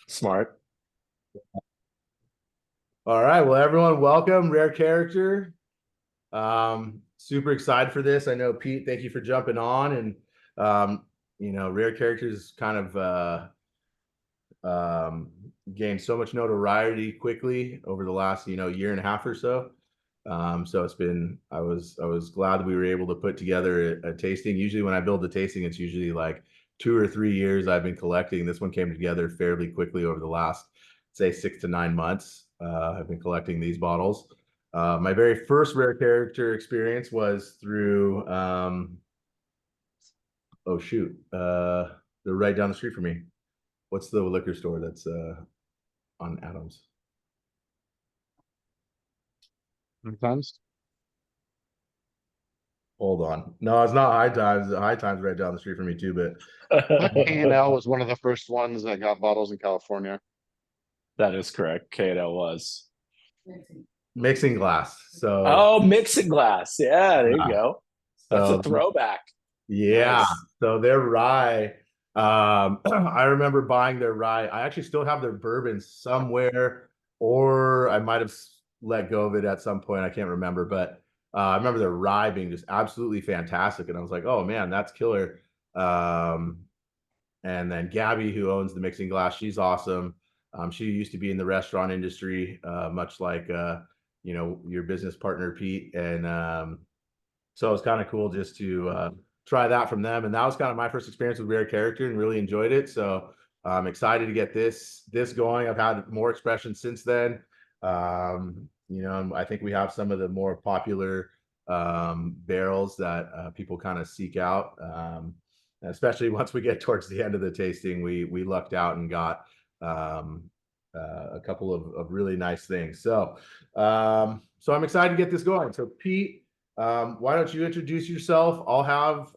Smart. All right. Well, everyone, welcome. Rare Character. Super excited for this. I know Pete, thank you for jumping on. And Rare Characters kind of gained so much notoriety quickly over the last, year and a half or so. So I was glad that we were able to put together a tasting. Usually when I build a tasting, it's usually like 2 or 3 years I've been collecting. This one came together fairly quickly over the last, say, 6 to 9 months. I've been collecting these bottles. My very first Rare Character experience was through, oh shoot, they're right down the street from me. What's the liquor store that's on Adams? Sometimes. Hold on. No, it's not High Times. High Times right down the street from me too, but K&L was one of the first ones that got bottles in California. That is correct. K&L was. mixing glass. So Oh, mixing glass. Yeah, there you uh, go. That's a so throwback. yeah. Nice. So their rye. I remember buying their rye. I actually still have their bourbon somewhere, or I might have let go of it at some point. I can't remember, but I remember their rye being just absolutely fantastic, and I was like, "Oh man, that's killer." Um, And then Gabby, who owns the mixing glass, she's awesome. She used to be in the restaurant industry, much like your business partner Pete. And so it was kind of cool just to try that from them. And that was kind of my first experience with Rare Character, and really enjoyed it. So I'm excited to get this going. I've had more expressions since then. I think we have some of the more popular barrels that people kind of seek out. Especially once we get towards the end of the tasting, we lucked out and got a couple of really nice things. So I'm excited to get this going. So Pete, why don't you introduce yourself? I'll have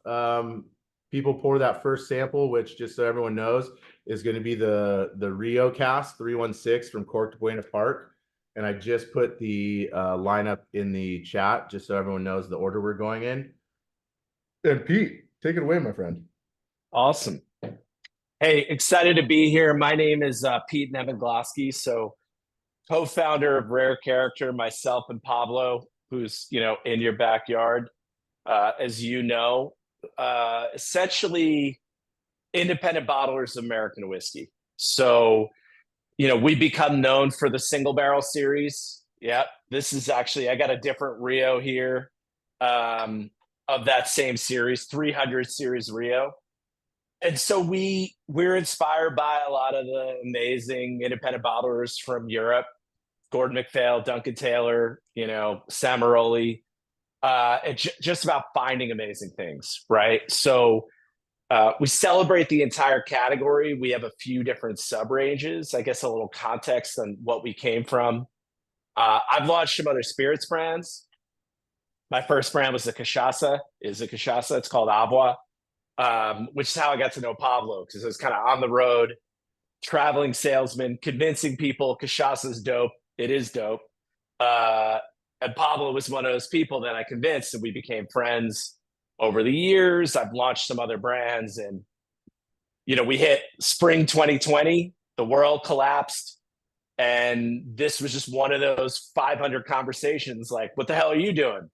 people pour that first sample, which, just so everyone knows, is going to be the Rio Cask 316 from Cork to Buena Park. And I just put the lineup in the chat just so everyone knows the order we're going in. And Pete, take it away, my friend. Awesome. Hey, excited to be here. My name is Pete Nevenglosky. So co-founder of Rare Character, myself and Pablo, who's, in your backyard, as you know, essentially independent bottlers of American whiskey. So, we become known for the single barrel series. Yep. This is actually, I got a different Rio here of that same series, 300 series Rio. And so we're inspired by a lot of the amazing independent bottlers from Europe, Gordon MacPhail, Duncan Taylor, Samaroli, just about finding amazing things, right? So we celebrate the entire category. We have a few different sub ranges. I guess a little context on what we came from. I've launched some other spirits brands. My first brand was a cachaça. It's called Agua. Which is how I got to know Pablo, because I was kind of on the road, traveling salesman, convincing people cachaça is dope. It is dope. And Pablo was one of those people that I convinced, and we became friends over the years. I've launched some other brands, and we hit spring 2020, the world collapsed, and this was just one of those 500 conversations like, what the hell are you doing?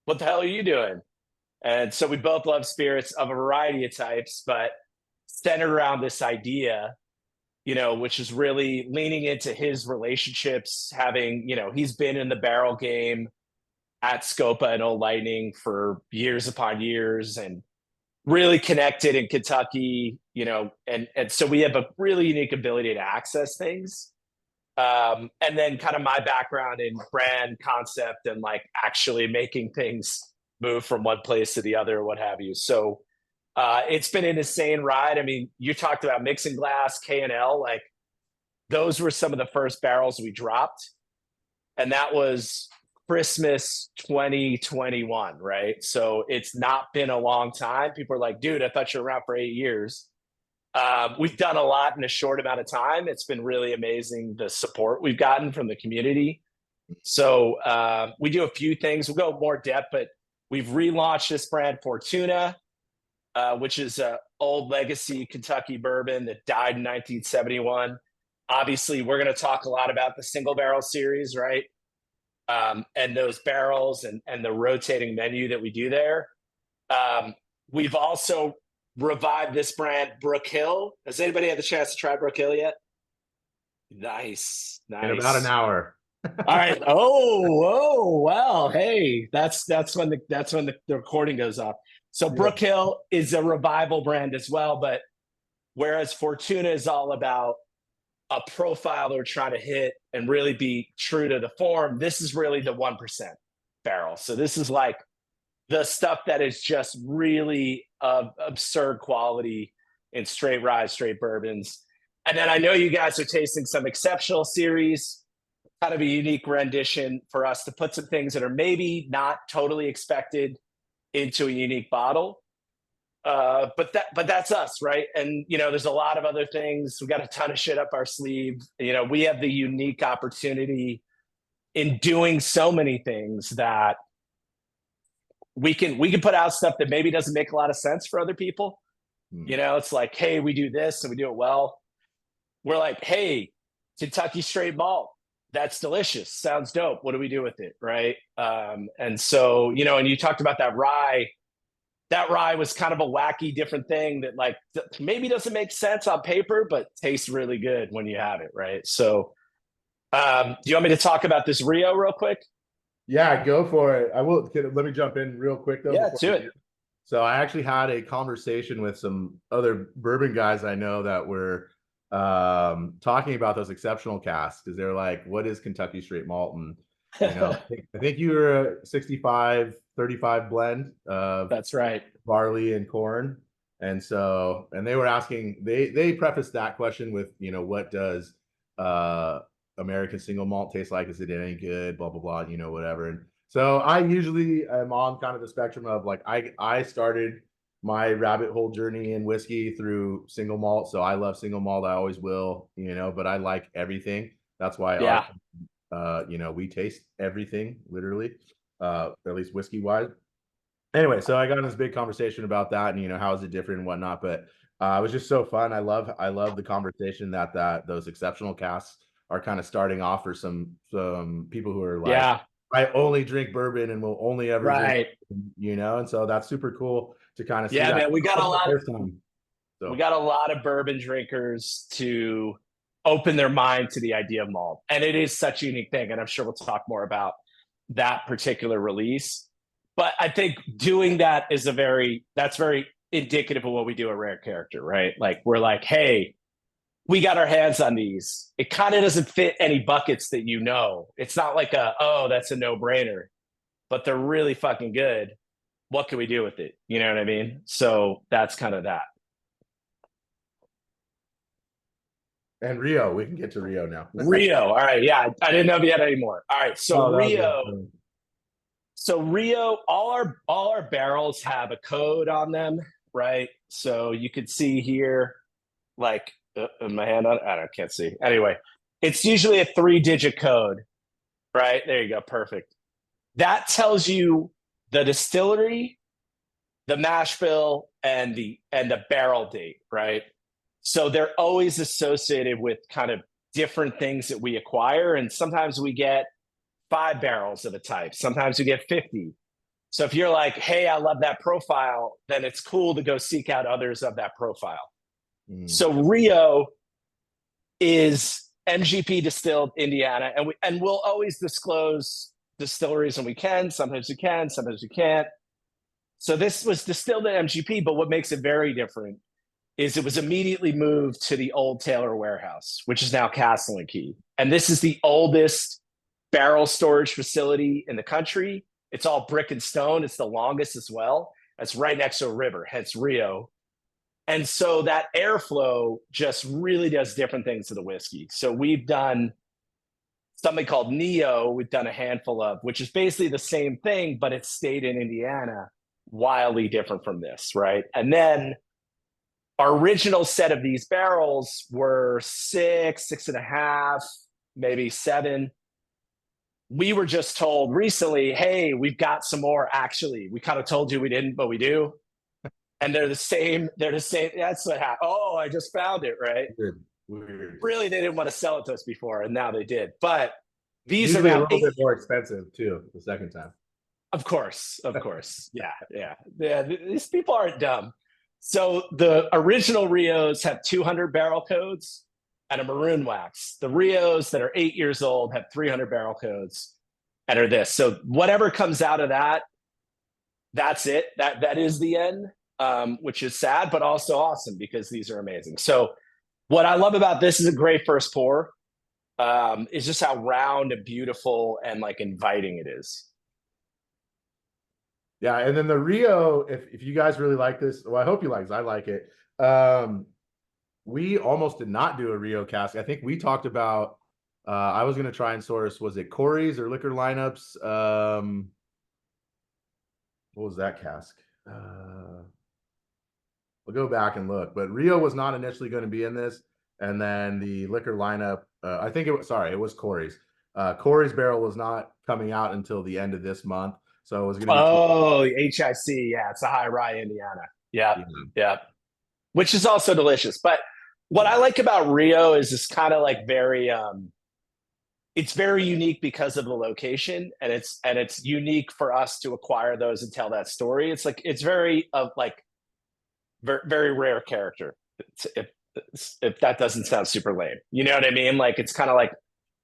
What the hell are you doing? And so we both love spirits of a variety of types, but centered around this idea, which is really leaning into his relationships, having, he's been in the barrel game at Scopa and Old Lightning for years upon years, and really connected in Kentucky, and so we have a really unique ability to access things. And then kind of my background in brand concept and like actually making things move from one place to the other, or what have you. So it's been an insane ride. I mean, you talked about mixing glass, K&L, like those were some of the first barrels we dropped. And that was Christmas 2021, right? So it's not been a long time. People are like, dude, I thought you were around for 8 years. We've done a lot in a short amount of time. It's been really amazing, the support we've gotten from the community. So we do a few things. We'll go more depth, but we've relaunched this brand, Fortuna, which is an old legacy Kentucky bourbon that died in 1971. Obviously, we're going to talk a lot about the single barrel series, right? And those barrels and the rotating menu that we do there. We've also revived this brand, Brook Hill. Has anybody had the chance to try Brook Hill yet? Nice. In about an hour. All right. Oh, well, hey, that's when the recording goes off. So Brook Hill is a revival brand as well, but whereas Fortuna is all about a profile that we're trying to hit and really be true to the form, this is really the 1% barrel. So this is like the stuff that is just really absurd quality in straight rye, straight bourbons. And then I know you guys are tasting some exceptional series, kind of a unique rendition for us to put some things that are maybe not totally expected into a unique bottle. But that's us, right? And there's a lot of other things. We got a ton of shit up our sleeve. We have the unique opportunity in doing so many things that we can put out stuff that maybe doesn't make a lot of sense for other people. It's like, hey, we do this and we do it well. We're like, hey, Kentucky straight malt, that's delicious, sounds dope, what do we do with it, right? And so and you talked about that rye was kind of a wacky different thing that like maybe doesn't make sense on paper but tastes really good when you have it, right? So do you want me to talk about this Rio real quick? Yeah, go for it. I will. Let me jump in real quick though. Yeah, do it. So I actually had a conversation with some other bourbon guys I know that were talking about those exceptional casks, because they're like, what is Kentucky straight malt? And I think you were a 65-35 blend of that's right, barley and corn. And they were asking, they prefaced that question with, what does American single malt taste like? Is it any good? Blah, blah, blah, whatever. And so I usually am on kind of the spectrum of like, I started my rabbit hole journey in whiskey through single malt. So I love single malt. I always will, but I like everything. That's why, we taste everything literally, at least whiskey wise. Anyway, so I got in this big conversation about that and, how is it different and whatnot, but it was just so fun. I love the conversation that those exceptional casks are kind of starting off for some people who are like, I only drink bourbon and will only ever drink, and so that's super cool to kind of see that. Man, we got a lot of bourbon drinkers to open their mind to the idea of malt, and it is such a unique thing, and I'm sure we'll talk more about that particular release. But I think doing that is that's very indicative of what we do at Rare Character, right? Like we're like, hey, we got our hands on these. It kind of doesn't fit any buckets that It's not like that's a no-brainer, but they're really fucking good. What can we do with it? You know what I mean? So that's kind of that. And Rio, we can get to Rio now. Rio, all right, yeah. I didn't know if you had any more. All right, so Rio. So Rio, all our barrels have a code on them, right? So you could see here, like my hand on. I can't see. Anyway, it's usually a 3-digit code, right? There you go, perfect. That tells you the distillery, the mash bill, and the barrel date, right? So they're always associated with kind of different things that we acquire, and sometimes we get 5 barrels of a type. Sometimes we get 50. So if you're like, hey, I love that profile, then it's cool to go seek out others of that profile. So Rio is MGP distilled Indiana, and we'll always disclose distilleries when we can. Sometimes we can, sometimes we can't. So this was distilled at MGP, but what makes it very different is it was immediately moved to the old Taylor warehouse, which is now Castle and Key. And this is the oldest barrel storage facility in the country. It's all brick and stone. It's the longest as well. It's right next to a river, hence Rio. And so that airflow just really does different things to the whiskey. So we've done something called Neo, we've done a handful of, which is basically the same thing, but it's stayed in Indiana, wildly different from this, right? And then our original set of these barrels were 6, 6.5, maybe 7. We were just told recently, hey, we've got some more. Actually, we kind of told you we didn't, but we do. And they're the same. That's what happened. Oh, I just found it, right? Weird. Really, they didn't want to sell it to us before, and now they did. But these Usually are a about little bit more expensive too the second time. Of course. Yeah. These people aren't dumb. So the original Rios have 200 barrel codes and a maroon wax. The Rios that are 8 years old have 300 barrel codes and are this. So whatever comes out of that, that's it. That is the end, which is sad, but also awesome because these are amazing. So what I love about this is a great first pour. Is just how round and beautiful and like inviting it is. Yeah, and then the Rio, if you guys really like this, well, I hope you like this. I like it. We almost did not do a Rio cask. I think we talked about I was going to try and source, was it Corey's or Liquor Lineups? What was that cask? We'll go back and look, but Rio was not initially going to be in this. And then the Liquor Lineup, I think it was Corey's. Corey's barrel was not coming out until the end of this month. So it was going to be. Oh, HIC. Yeah, it's a high rye Indiana. Yeah. Which is also delicious. But what I like about Rio is it's kind of like it's very unique because of the location, and it's unique for us to acquire those and tell that story. It's like it's very very rare character. If that doesn't sound super lame, you know what I mean? Like it's kind of like,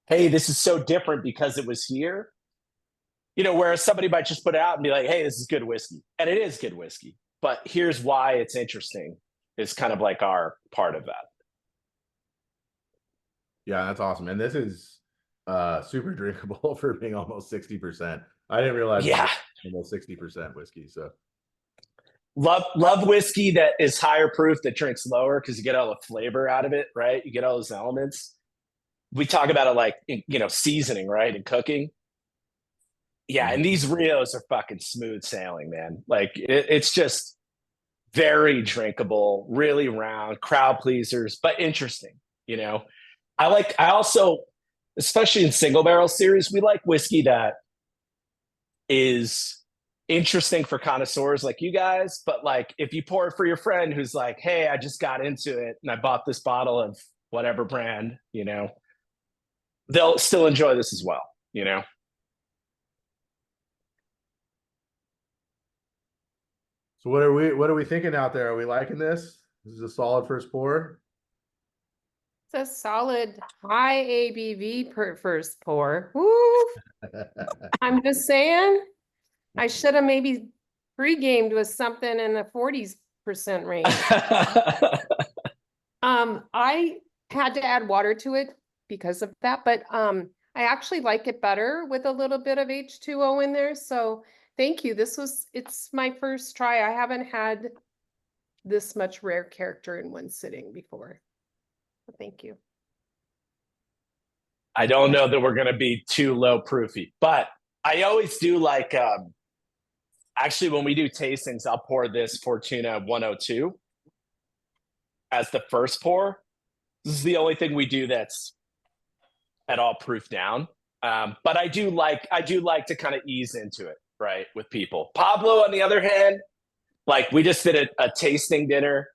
hey, this is so different because it was here. You know, whereas somebody might just put it out and be like, hey, this is good whiskey. And it is good whiskey. But here's why it's interesting is kind of like our part of that. Yeah, that's awesome. And this is super drinkable for being almost 60%. I didn't realize it was almost 60% whiskey. So love whiskey that is higher proof that drinks lower because you get all the flavor out of it, right? You get all those elements. We talk about it like, you know, seasoning, right? And cooking. Yeah, and these Rios are fucking smooth sailing, man. Like it's just very drinkable, really round, crowd pleasers, but interesting. You know, I also, especially in single barrel series, we like whiskey that is interesting for connoisseurs like you guys. But like, if you pour it for your friend who's like, hey, I just got into it and I bought this bottle of whatever brand, you know, they'll still enjoy this as well. You know. So what are we thinking out there? Are we liking this? This is a solid first pour. It's a solid high ABV per first pour. Woo! I'm just saying, I should have maybe pre-gamed with something in the 40% range. I had to add water to it because of that, but I actually like it better with a little bit of H2O in there. So thank you. It's my first try. I haven't had this much rare character in one sitting before. So thank you. I don't know that we're going to be too low proofy, but I always do like, actually, when we do tastings, I'll pour this Fortuna 102 as the first pour. This is the only thing we do that's at all proof down. But I do like to kind of ease into it, right, with people. Pablo, on the other hand, like we just did a tasting dinner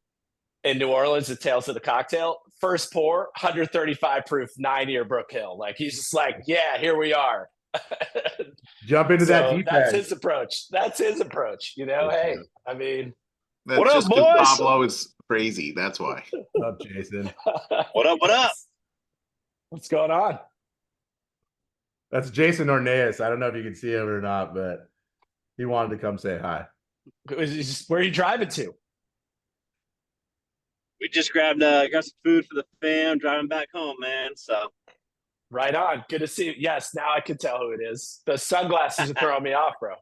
in New Orleans at Tales of the Cocktail. First pour, 135 proof, 9-year Brook Hill. Like he's just like, yeah, here we are. Jump into that deep That's end. his approach. That's his approach. You know, hey, I mean, That's what up, just 'cause boys? Pablo is crazy. That's why. What's up, Jason? What up? What up? What's going on? That's Jason Orneas. I don't know if you can see him or not, but he wanted to come say hi. Where are you driving to? We just grabbed got some food for the fam, driving back home, man. So Right on. Good to see you. Yes, now I can tell who it is. The sunglasses are throwing me off, bro.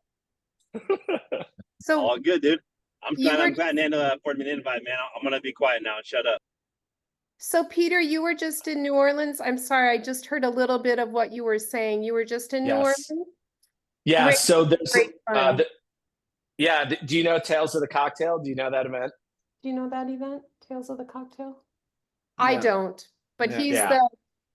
So all good, dude. I'm You glad were- I'm glad Nando afforded me an invite, man. I'm gonna be quiet now and shut up. So Peter, you were just in New Orleans. I'm sorry, I just heard a little bit of what you were saying. You were just in New Yes. Orleans? Yeah, Great- so there's great fun. do you know Tales of the Cocktail? Do you know that event? Do you know that event, Tales of the Cocktail? I Yeah. don't, but Yeah. he's Yeah.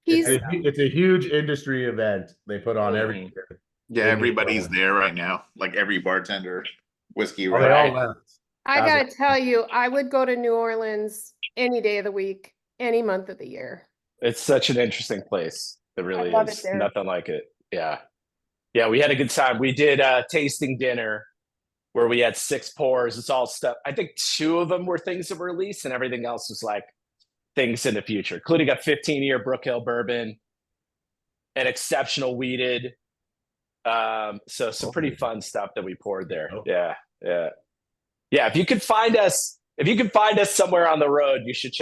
It's a huge industry event they put on every Mhm. year. Yeah, In New everybody's Orleans. there right now. Like every bartender, whiskey, Oh, they right? all left. I How's gotta tell you, I would go to New Orleans any day of the week, any month of the year. It's such an interesting place. It really love it is. there. Nothing like it. Yeah. Yeah, we had a good time. We did a tasting dinner where we had 6 pours. It's all stuff. I think 2 of them were things that were released, and everything else was like things in the future, including a 15-year Brook Hill bourbon, an exceptional weeded. So some pretty fun stuff that we poured there. Yeah. If you could find us somewhere on the road, you should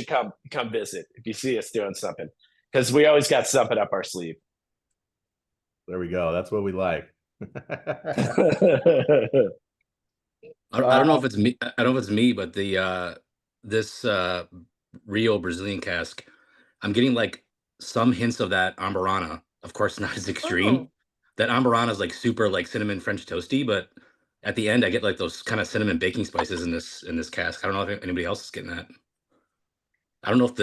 come visit if you see us doing something, because we always got something up our sleeve. There we go. That's what we like. I don't know if it's me. I don't know if it's me, but this Rio Brazilian cask, I'm getting like some hints of that Amburana. Of course, not as extreme. Oh. That Amburana is like super like cinnamon French toasty, but at the end I get like those kind of cinnamon baking spices in this cask. I don't know if anybody else is getting that. I don't know if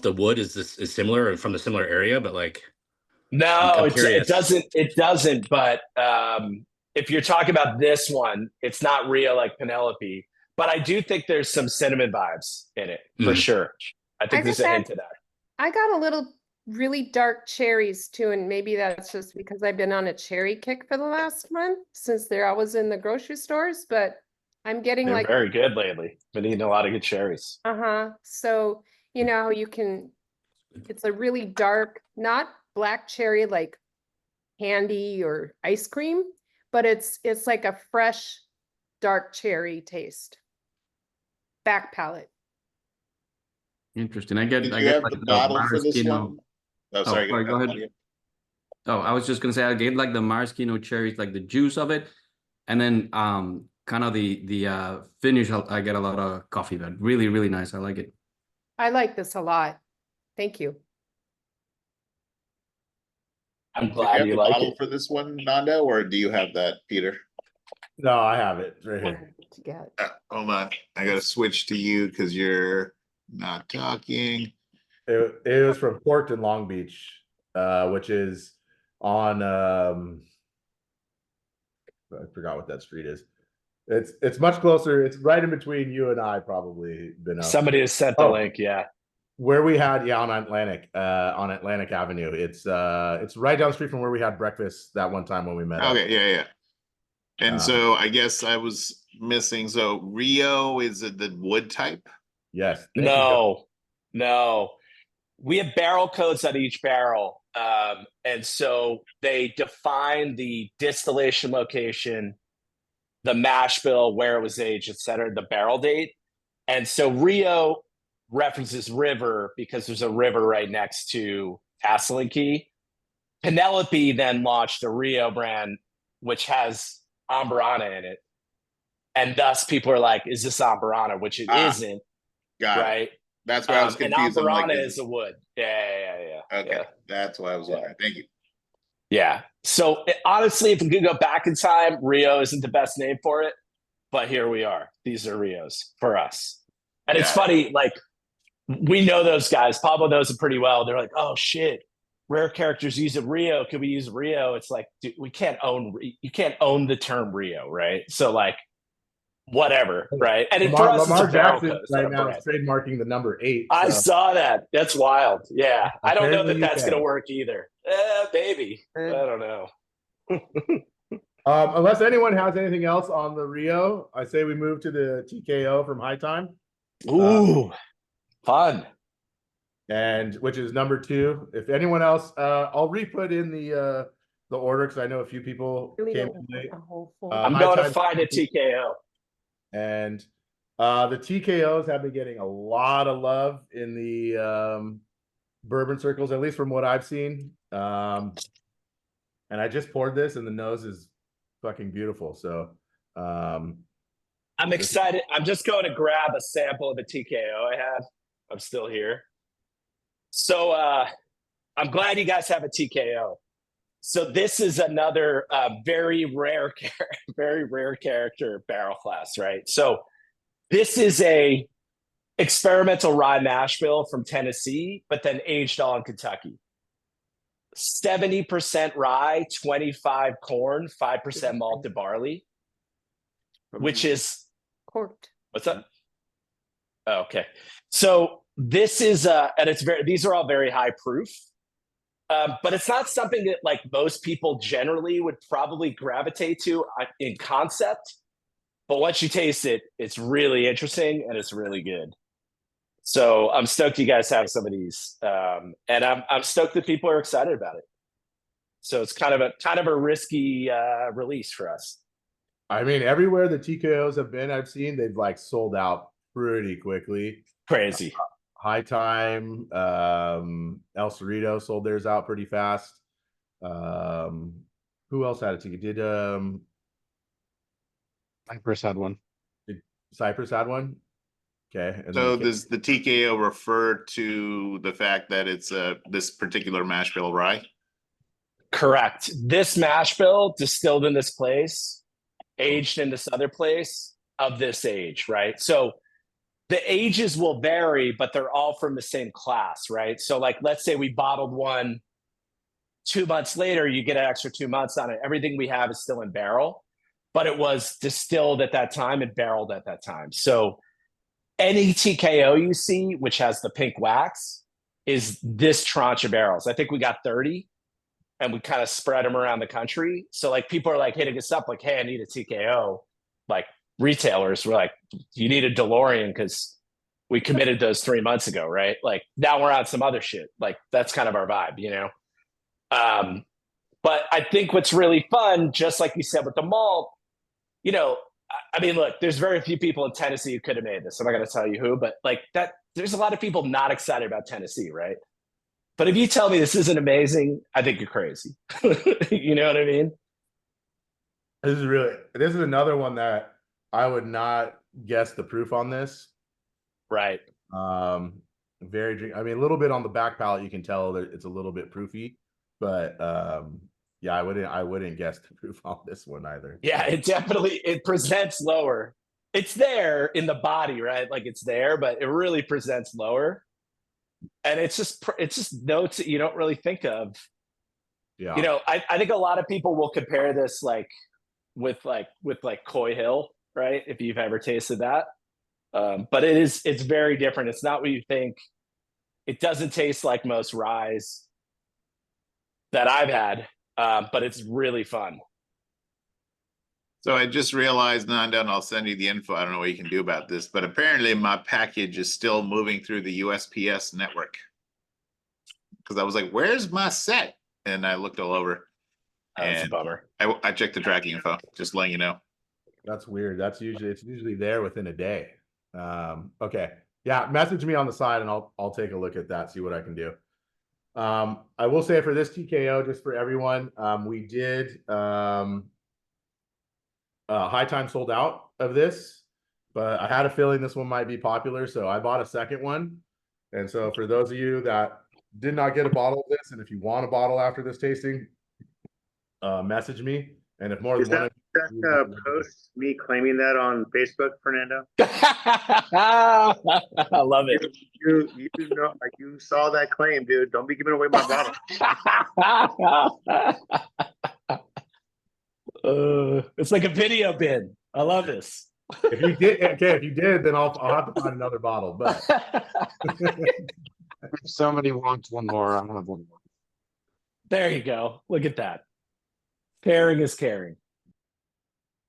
the wood is similar or from the similar area, but like. No, it doesn't. It doesn't. But if you're talking about this one, it's not Rio like Penelope. But I do think there's some cinnamon vibes in it for sure. I think there's a hint of that. I got a little really dark cherries too, and maybe that's just because I've been on a cherry kick for the last month since they're always in the grocery stores. But I'm getting They're like very good lately. Been eating a lot of good cherries. So you know you can. It's a really dark, not black cherry like candy or ice cream, but it's like a fresh dark cherry taste. Back palate. Interesting. I get Did like you have the bottle for this maraschino. one? Oh, sorry. sorry, go ahead. Oh, I was just gonna say I get like the maraschino cherries, like the juice of it, and then kind of the finish. I get a lot of coffee, but really, really nice. I like it. I like this a lot. Thank you. I'm Do you glad have you the like bottle it. for this one, Nando, or do you have that, Peter? No, I have it right here. To get. Hold on. I gotta switch to you because you're not talking. It was from Port in Long Beach, which is on I forgot what that street is. It's much closer. It's right in between you and I, probably. Somebody has sent the link. Yeah. Where we had on Atlantic Avenue. It's right down the street from where we had breakfast that one time when we met. Okay, yeah. And so I guess I was missing. So Rio, is it the wood type? Yes. No. We have barrel codes on each barrel. And so they define the distillation location, the mash bill, where it was aged, et cetera, the barrel date. And so Rio references river because there's a river right next to Castle and Key. Penelope then launched a Rio brand, which has Amburana in it. And thus people are like, is this Amburana? Which it isn't. Got it. Right. That's why I was confused. And I'm Amburana like, is a wood. Yeah. Okay, that's why I was wondering. Thank you. Yeah. So honestly, if we could go back in time, Rio isn't the best name for it, but here we are. These are Rios for us. And it's funny, like, we know those guys. Pablo knows it pretty well. They're like, oh shit, rare characters use a Rio. Could we use Rio? It's like, dude, you can't own the term Rio, right? So like, whatever, right? And it, for us, Lamar it's a barrel Jackson code, it's right not a now brand. is trademarking the number 8. I saw that. That's wild. Yeah. I don't know Apparently that that's you going to can. work either. Maybe. I don't know. Unless anyone has anything else on the Rio, I say we move to the TKO from High Time. Ooh, fun. And which is number 2. If anyone else, I'll re-put in the order because I know a few people Really came don't want late. a whole full. I'm High going to Time- find a TKO. And the TKOs have been getting a lot of love in the bourbon circles, at least from what I've seen. And I just poured this, and the nose is fucking beautiful. So I'm excited. I'm just going to grab a sample of the TKO I had. I'm still here. So I'm glad you guys have a TKO. So this is another very rare character barrel class, right? So this is a experimental rye mash bill from Tennessee, but then aged all in Kentucky. 70% rye, 25 corn, 5% malted barley, which is Corked. what's that? Oh, okay. So this is and these are all very high proof. But it's not something that like most people generally would probably gravitate to in concept. But once you taste it, it's really interesting and it's really good. So I'm stoked you guys have some of these, and I'm stoked that people are excited about it. So it's kind of a risky release for us. I mean, everywhere the TKOs have been, I've seen they've like sold out pretty quickly. Crazy. High Time, El Cerrito sold theirs out pretty fast. Who else had a ticket? Did Cypress had one. Cypress had one? Okay. And So then does the TKO refer to the fact that it's this particular mash bill rye? Correct. This mash bill distilled in this place, aged in this other place of this age, right? So the ages will vary, but they're all from the same class, right? So like, let's say we bottled one 2 months later, you get an extra 2 months on it. Everything we have is still in barrel, but it was distilled at that time and barreled at that time. So any TKO you see, which has the pink wax, is this tranche of barrels. I think we got 30 and we kind of spread them around the country. So like people are like hitting us up like, hey, I need a TKO. Like retailers were like, you need a DeLorean because we committed those 3 months ago, right? Like now we're on some other shit. Like that's kind of our vibe, you know? But I think what's really fun, just like you said with the malt, you know, I mean, look, there's very few people in Tennessee who could have made this. I'm not going to tell you who, but like that, there's a lot of people not excited about Tennessee, right? But if you tell me this isn't amazing, I think you're crazy. You know what I mean? this is another one that I would not guess the proof on this. Right. I mean, a little bit on the back palate, you can tell that it's a little bit proofy, but yeah, I wouldn't guess the proof on this one either. Yeah, it presents lower. It's there in the body, right? Like it's there, but it really presents lower. And it's just notes that you don't really think of. Yeah. You know, I think a lot of people will compare this with Coy Hill, right? If you've ever tasted that. But it's very different. It's not what you think. It doesn't taste like most ryes that I've had, but it's really fun. So I just realized, Nanda, and I'll send you the info. I don't know what you can do about this, but apparently my package is still moving through the USPS network. Because I was like, where's my set? And I looked all over. That's a bummer. I checked the tracking info, just letting you know. That's weird. It's usually there within a day. Okay. Yeah, message me on the side and I'll take a look at that, see what I can do. I will say for this TKO, just for everyone, we did High Time sold out of this, but I had a feeling this one might be popular, so I bought a second one. And so for those of you that did not get a bottle of this, and if you want a bottle after this tasting, message me. And if more than one, that post me claiming that on Facebook, Fernando? I love it. You know, like you saw that claim, dude. Don't be giving away my bottle. It's like a video bin. I love this. If you did, then I'll have to find another bottle. But If somebody wants one more, I'll have one more. There you go. Look at that. Pairing is caring.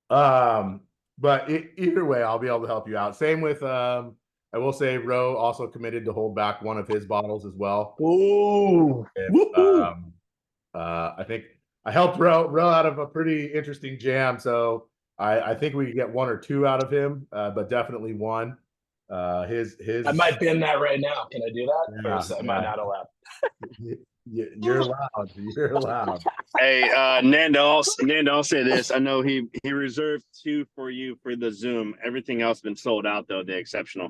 But either way, I'll be able to help you out. Same with I will say Ro also committed to hold back one of his bottles as well. Ooh. I think I helped Ro out of a pretty interesting jam, so I think we could get one or two out of him, but definitely one. His I might bin that right now. Can I do that? Yeah, Or am I not allowed? You're allowed. You're allowed. Hey, Nando, I'll say this. I know he reserved 2 for you for the Zoom. Everything else been sold out though. They're exceptional.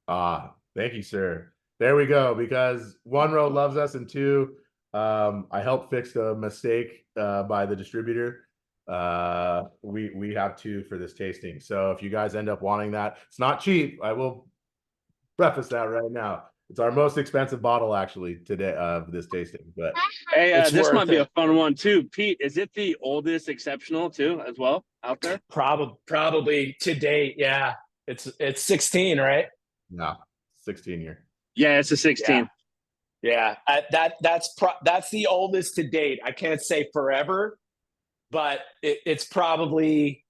Thank you, sir. There we go. Because 1, Ro loves us, and 2, I helped fix a mistake by the distributor. We have 2 for this tasting. So if you guys end up wanting that, it's not cheap. I will preface that right now. It's our most expensive bottle actually today of this tasting. But Hey, It's this worth might be it. a fun one too. Pete, is it the oldest exceptional too as well out there? Probably to date. Yeah. It's 16, right? no, 16 year. Yeah, it's a 16. Yeah, that's the oldest to date. I can't say forever, but it'll probably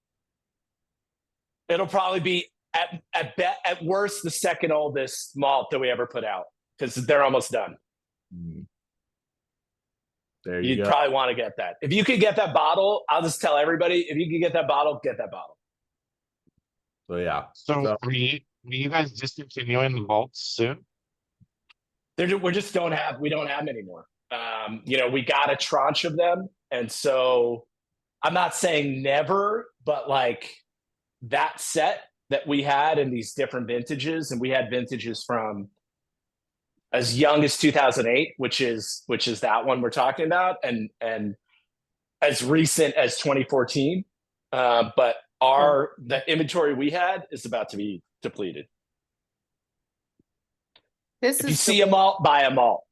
be at worst the second oldest malt that we ever put out because they're almost done. There you You'd go. probably want to get that. If you could get that bottle, I'll just tell everybody, if you could get that bottle, get that bottle. So yeah. So are you guys discontinuing the vaults soon? We don't have them anymore. We got a tranche of them. And so I'm not saying never, but like that set that we had in these different vintages, and we had vintages from as young as 2008, which is that one we're talking about, and as recent as 2014. But the inventory we had is about to be depleted. If you see a malt, buy a malt.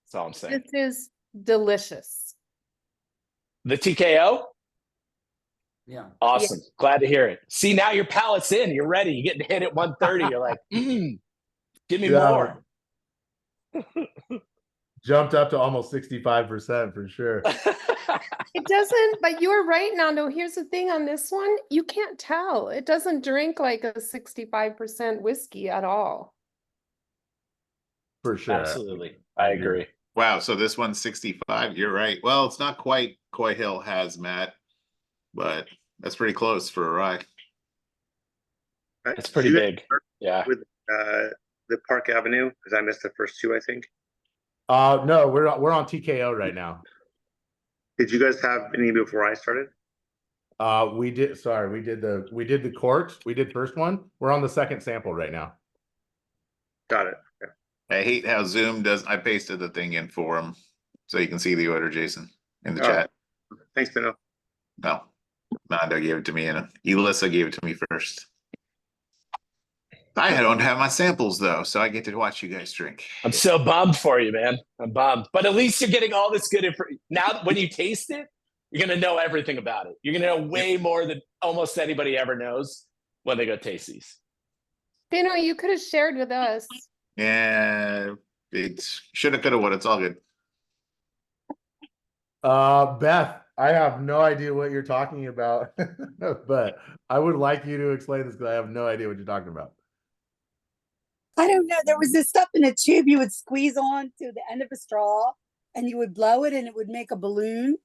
That's all I'm saying. This is delicious. The TKO? Yeah. Awesome. Yeah. Glad to hear it. See, now your palate's in. You're ready. You're getting hit at 130. You're like, give me more. Jumped up to almost 65% for sure. It doesn't, but you were right, Nando. Here's the thing on this one. You can't tell. It doesn't drink like a 65% whiskey at all. For sure. Absolutely. I agree. Wow, so this one's 65. You're right. Well, it's not quite Coy Hill Hazmat, but that's pretty close for a rye. It's pretty big. Yeah. With the Park Avenue, because I missed the first two, I think. No, we're on TKO right now. Did you guys have any before I started? We did. Sorry, we did the court. We did first one. We're on the second sample right now. Got it. Okay. I hate how Zoom does. I pasted the thing in for him so you can see the order, Jason, in the chat. Thanks, Benno. No, Nando gave it to me, and Elissa gave it to me first. I don't have my samples though, so I get to watch you guys drink. I'm so bummed for you, man. I'm bummed. But at least you're getting all this good information. Now, when you taste it, you're going to know everything about it. You're going to know way more than almost anybody ever knows when they go taste these. Benno, you could have shared with us. Yeah, it's shoulda, coulda, woulda. It's all good. Beth, I have no idea what you're talking about, but I would like you to explain this because I have no idea what you're talking about. I don't know. There was this stuff in a tube you would squeeze on to the end of a straw and you would blow it and it would make a balloon.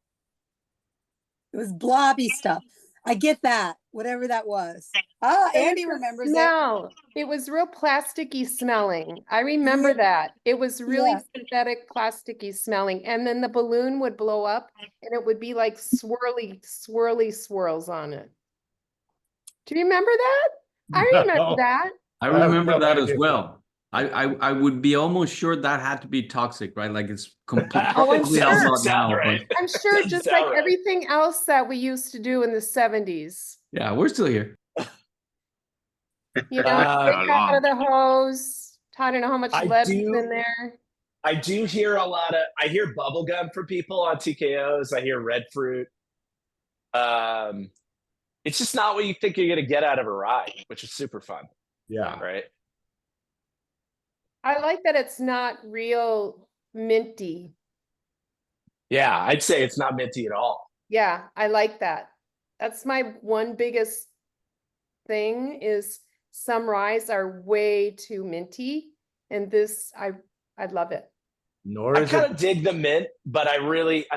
It was blobby stuff. I get that, whatever that was. Ah, Andy remembers it. No, it was real plasticky smelling. I remember that. It was really synthetic plasticky smelling. And then the balloon would blow up and it would be like swirly swirls on it. Do you remember that? I remember that. I remember that as well. I would be almost sure that had to be toxic, right? Like it's completely sure. now. Right. I'm sure just like everything else that we used to do in the 70s. Yeah, we're still here. You know, out of the hose. I don't know how much lead is in there. I do hear I hear bubblegum for people on TKOs. I hear red fruit. It's just not what you think you're going to get out of a rye, which is super fun. Yeah. Right. I like that it's not real minty. Yeah, I'd say it's not minty at all. Yeah, I like that. That's my one biggest thing is some ryes are way too minty. And this, I love it. I kind of dig the mint, but I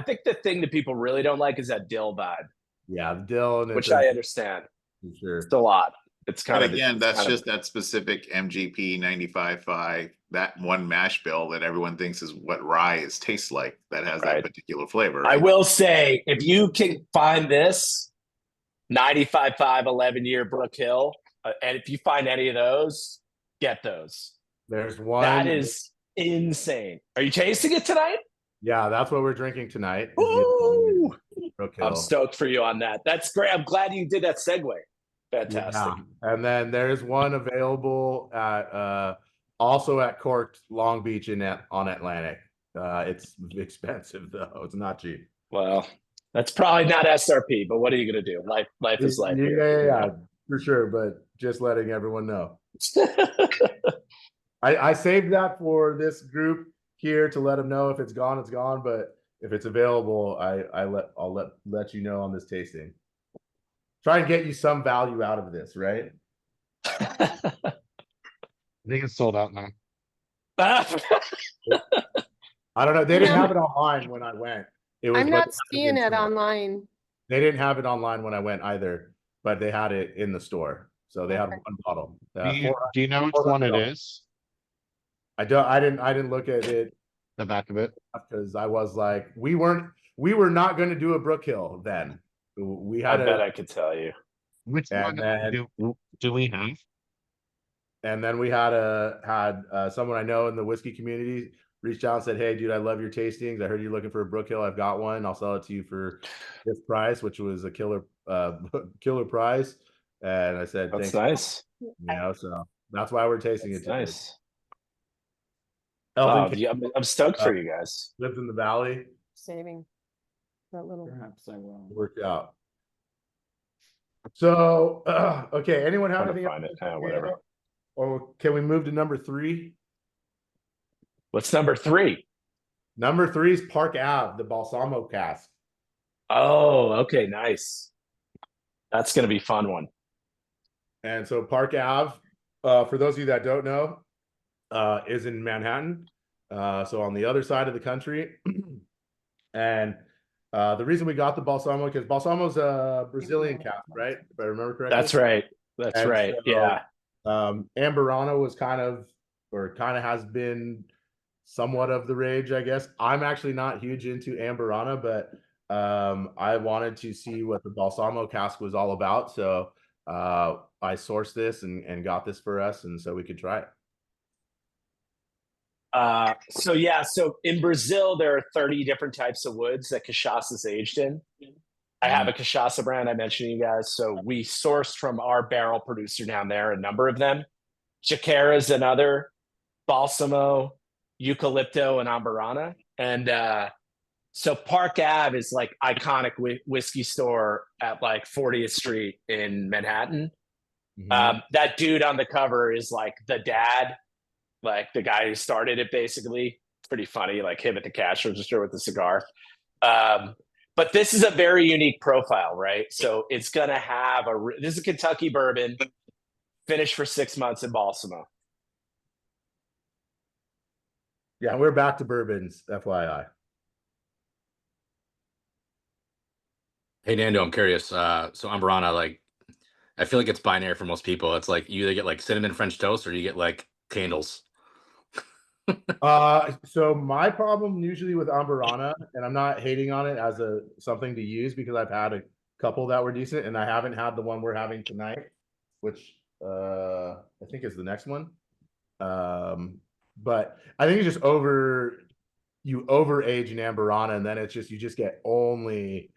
think the thing that people really don't like is that dill vibe. Yeah, the dill. And which I understand. For sure. It's a lot. It's kind of again, that's just that specific MGP 95.5, that one mash bill that everyone thinks is what rye tastes like. That has that particular flavor. Right? I will say, if you can find this 95.5 11-year Brook Hill, and if you find any of those, get those. There's one that is insane. Are you tasting it tonight? Yeah, that's what we're drinking tonight. Ooh, I'm stoked for you on that. That's great. I'm glad you did that segue. Fantastic. Yeah. And then there's one available at also at Cork, Long Beach on Atlantic. It's expensive though. It's not cheap. Well, that's probably not SRP, but what are you gonna do? Life is life. Yeah, for sure. But just letting everyone know. I saved that for this group here to let them know if it's gone, it's gone. But if it's available, I'll let you know on this tasting. Try and get you some value out of this, right? I think it's sold out now. I don't know. They didn't have it online when I went. It was, I'm but not they had seeing in it store. online. They didn't have it online when I went either, but they had it in the store. So they had Okay. one bottle. Do you know which one it is? I didn't look at it The back of it. because I was like, we were not going to do a Brook Hill then. We I had bet I could tell you. Which And one then- do we have? and then we had someone I know in the whiskey community reached out and said, "Hey, dude, I love your tastings. I heard you're looking for a Brook Hill. I've got one. I'll sell it to you for this price," which was a killer price. And I said, That's "Thanks." nice. So that's why we're tasting it today. Nice. Elton Oh, yeah, I'm stoked for you guys. lives in the valley. Saving that little. Perhaps I will. Worked out. So, okay. Anyone have Trying to anything find it. Whatever. Or can we move to number 3? What's number 3? Number 3 is Park Ave, the Balsamo cask. Oh, okay, nice. That's gonna be a fun one. And so Park Ave, for those of you that don't know, is in Manhattan. So on the other side of the country. And the reason we got the Balsamo, because Balsamo's a Brazilian cask, right? If I remember correctly. That's right. That's And right. so, Yeah. Amburana was kind of has been somewhat of the rage, I guess. I'm actually not huge into Amburana, but I wanted to see what the Balsamo cask was all about. So I sourced this and got this for us, and so we could try it. So in Brazil, there are 30 different types of woods that cachaça is aged in. I have a cachaça brand I mentioned to you guys. So we sourced from our barrel producer down there, a number of them. Jacara is another, Balsamo, Eucalypto, and Amburana. And so Park Ave is like iconic whiskey store at like 40th Street in Manhattan. That dude on the cover is like the dad, like the guy who started it, basically. It's pretty funny, like him at the cash register with the cigar. But this is a very unique profile, right? So it's going to have this is a Kentucky bourbon finished for 6 months in Balsamo. Yeah, we're back to bourbons, FYI. Hey Nando, I'm curious. So Amburana, like, I feel like it's binary for most people. It's like you either get like cinnamon French toast or you get like candles. So my problem usually with Amburana, and I'm not hating on it as something to use because I've had a couple that were decent, and I haven't had the one we're having tonight, which I think is the next one. But I think it's just you overage an Amburana, and then you just get only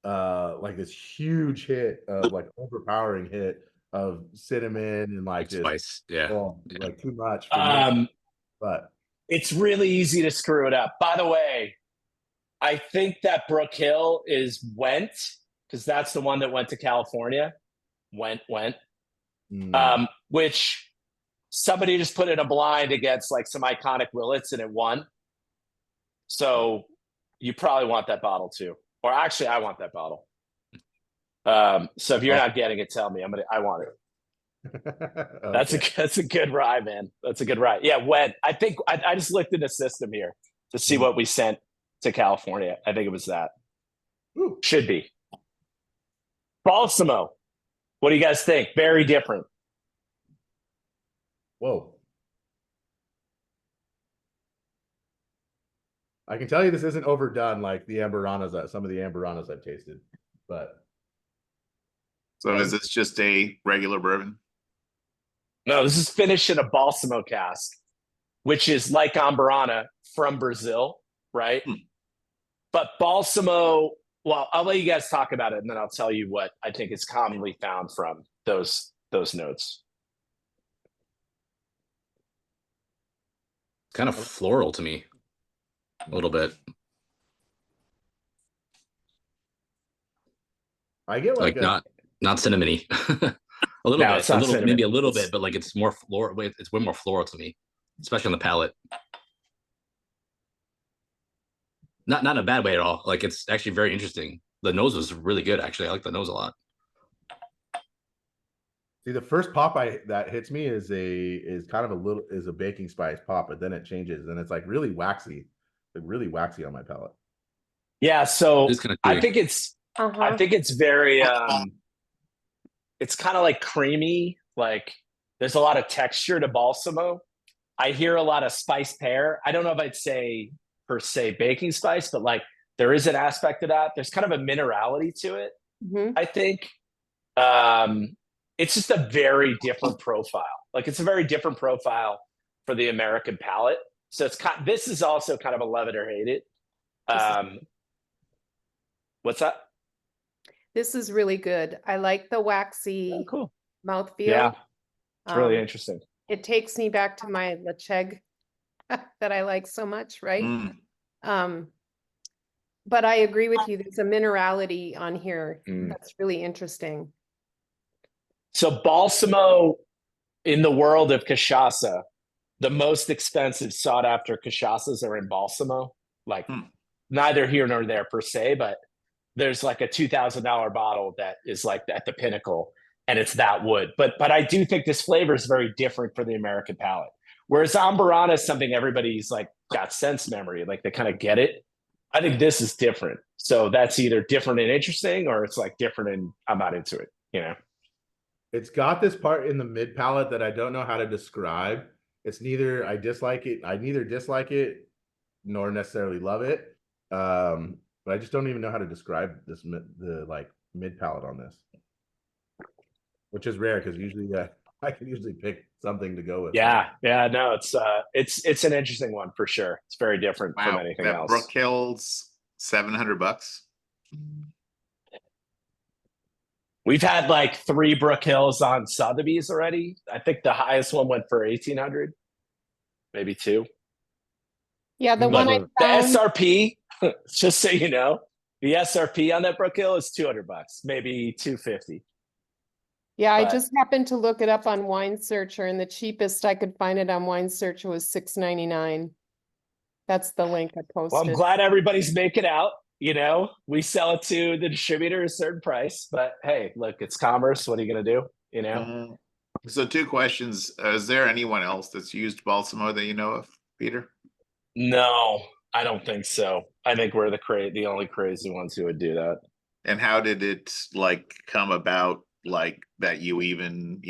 like this huge hit of like overpowering hit of cinnamon and like just spice. Yeah. like too much for me. But it's really easy to screw it up. By the way, I think that Brook Hill is Went, because that's the one that went to California. Went. Which somebody just put in a blind against like some iconic Willets and it won. So you probably want that bottle too. Or actually, I want that bottle. So if you're not getting it, tell me. I want it. Okay. That's a good rye, man. That's a good rye. Yeah, Went. I think I just looked in the system here to see what we sent to California. I think it was that. Ooh. Should be. Balsamo. What do you guys think? Very different. Whoa. I can tell you this isn't overdone like some of the Amburanas I've tasted, but. So is this just a regular bourbon? No, this is finished in a Balsamo cask, which is like Amburana from Brazil, right? But Balsamo, well, I'll let you guys talk about it, and then I'll tell you what I think is commonly found from those notes. It's kind of floral to me, a little bit. I get Like not cinnamony. A little bit, maybe a little bit, but like it's more floral. It's way more floral to me. especially on the palate. Not in a bad way at all. Like it's actually very interesting. The nose was really good. Actually, I like the nose a lot. See, the first pop that hits me is kind of a baking spice pop, but then it changes and it's like really waxy, on my palate. Yeah, so It's kind of I think it's very it's kind of like creamy, like there's a lot of texture to Balsamo. I hear a lot of spice pear. I don't know if I'd say per se baking spice, but like there is an aspect of that. There's kind of a minerality to it. I think it's just a very different profile. Like it's a very different profile for the American palate. So this is also kind of a love it or hate it. What's that? This is really good. I like the waxy cool mouthfeel. Yeah, it's really interesting. It takes me back to my Lecheg that I like so much, right? But I agree with you. There's a minerality on here that's really interesting. So Balsamo, in the world of cachaça, the most expensive sought after cachaças are in Balsamo. Like neither here nor there per se, but there's like a $2,000 bottle that is like at the pinnacle, and it's that wood. But I do think this flavor is very different for the American palate. Whereas Amburana is something everybody's like got sense memory, like they kind of get it. I think this is different. So that's either different and interesting, or it's like different and I'm not into it, you know? It's got this part in the mid palate that I don't know how to describe. It's neither I neither dislike it nor necessarily love it. But I just don't even know how to describe the like mid palate on this, which is rare because usually I can usually pick something to go with. Yeah, no, it's an interesting one for sure. It's very different from anything else. Brook Hill's $700. We've had like 3 Brook Hills on Sotheby's already. I think the highest one went for 1,800, maybe 2. Yeah, the one I found, the SRP, just so you know, the SRP on that Brook Hill is $200, maybe 250. Yeah, I just happened to look it up on Wine Searcher, and the cheapest I could find it on Wine Searcher was $6.99. That's the link I posted. Well, I'm glad everybody's making out. You know, we sell it to the distributor at a certain price, but hey, look, it's commerce. What are you going to do? You know? So 2 questions. Is there anyone else that's used Balsamo that you know of, Peter? No, I don't think so. I think we're the only crazy ones who would do that. And how did it like come about, like that you even,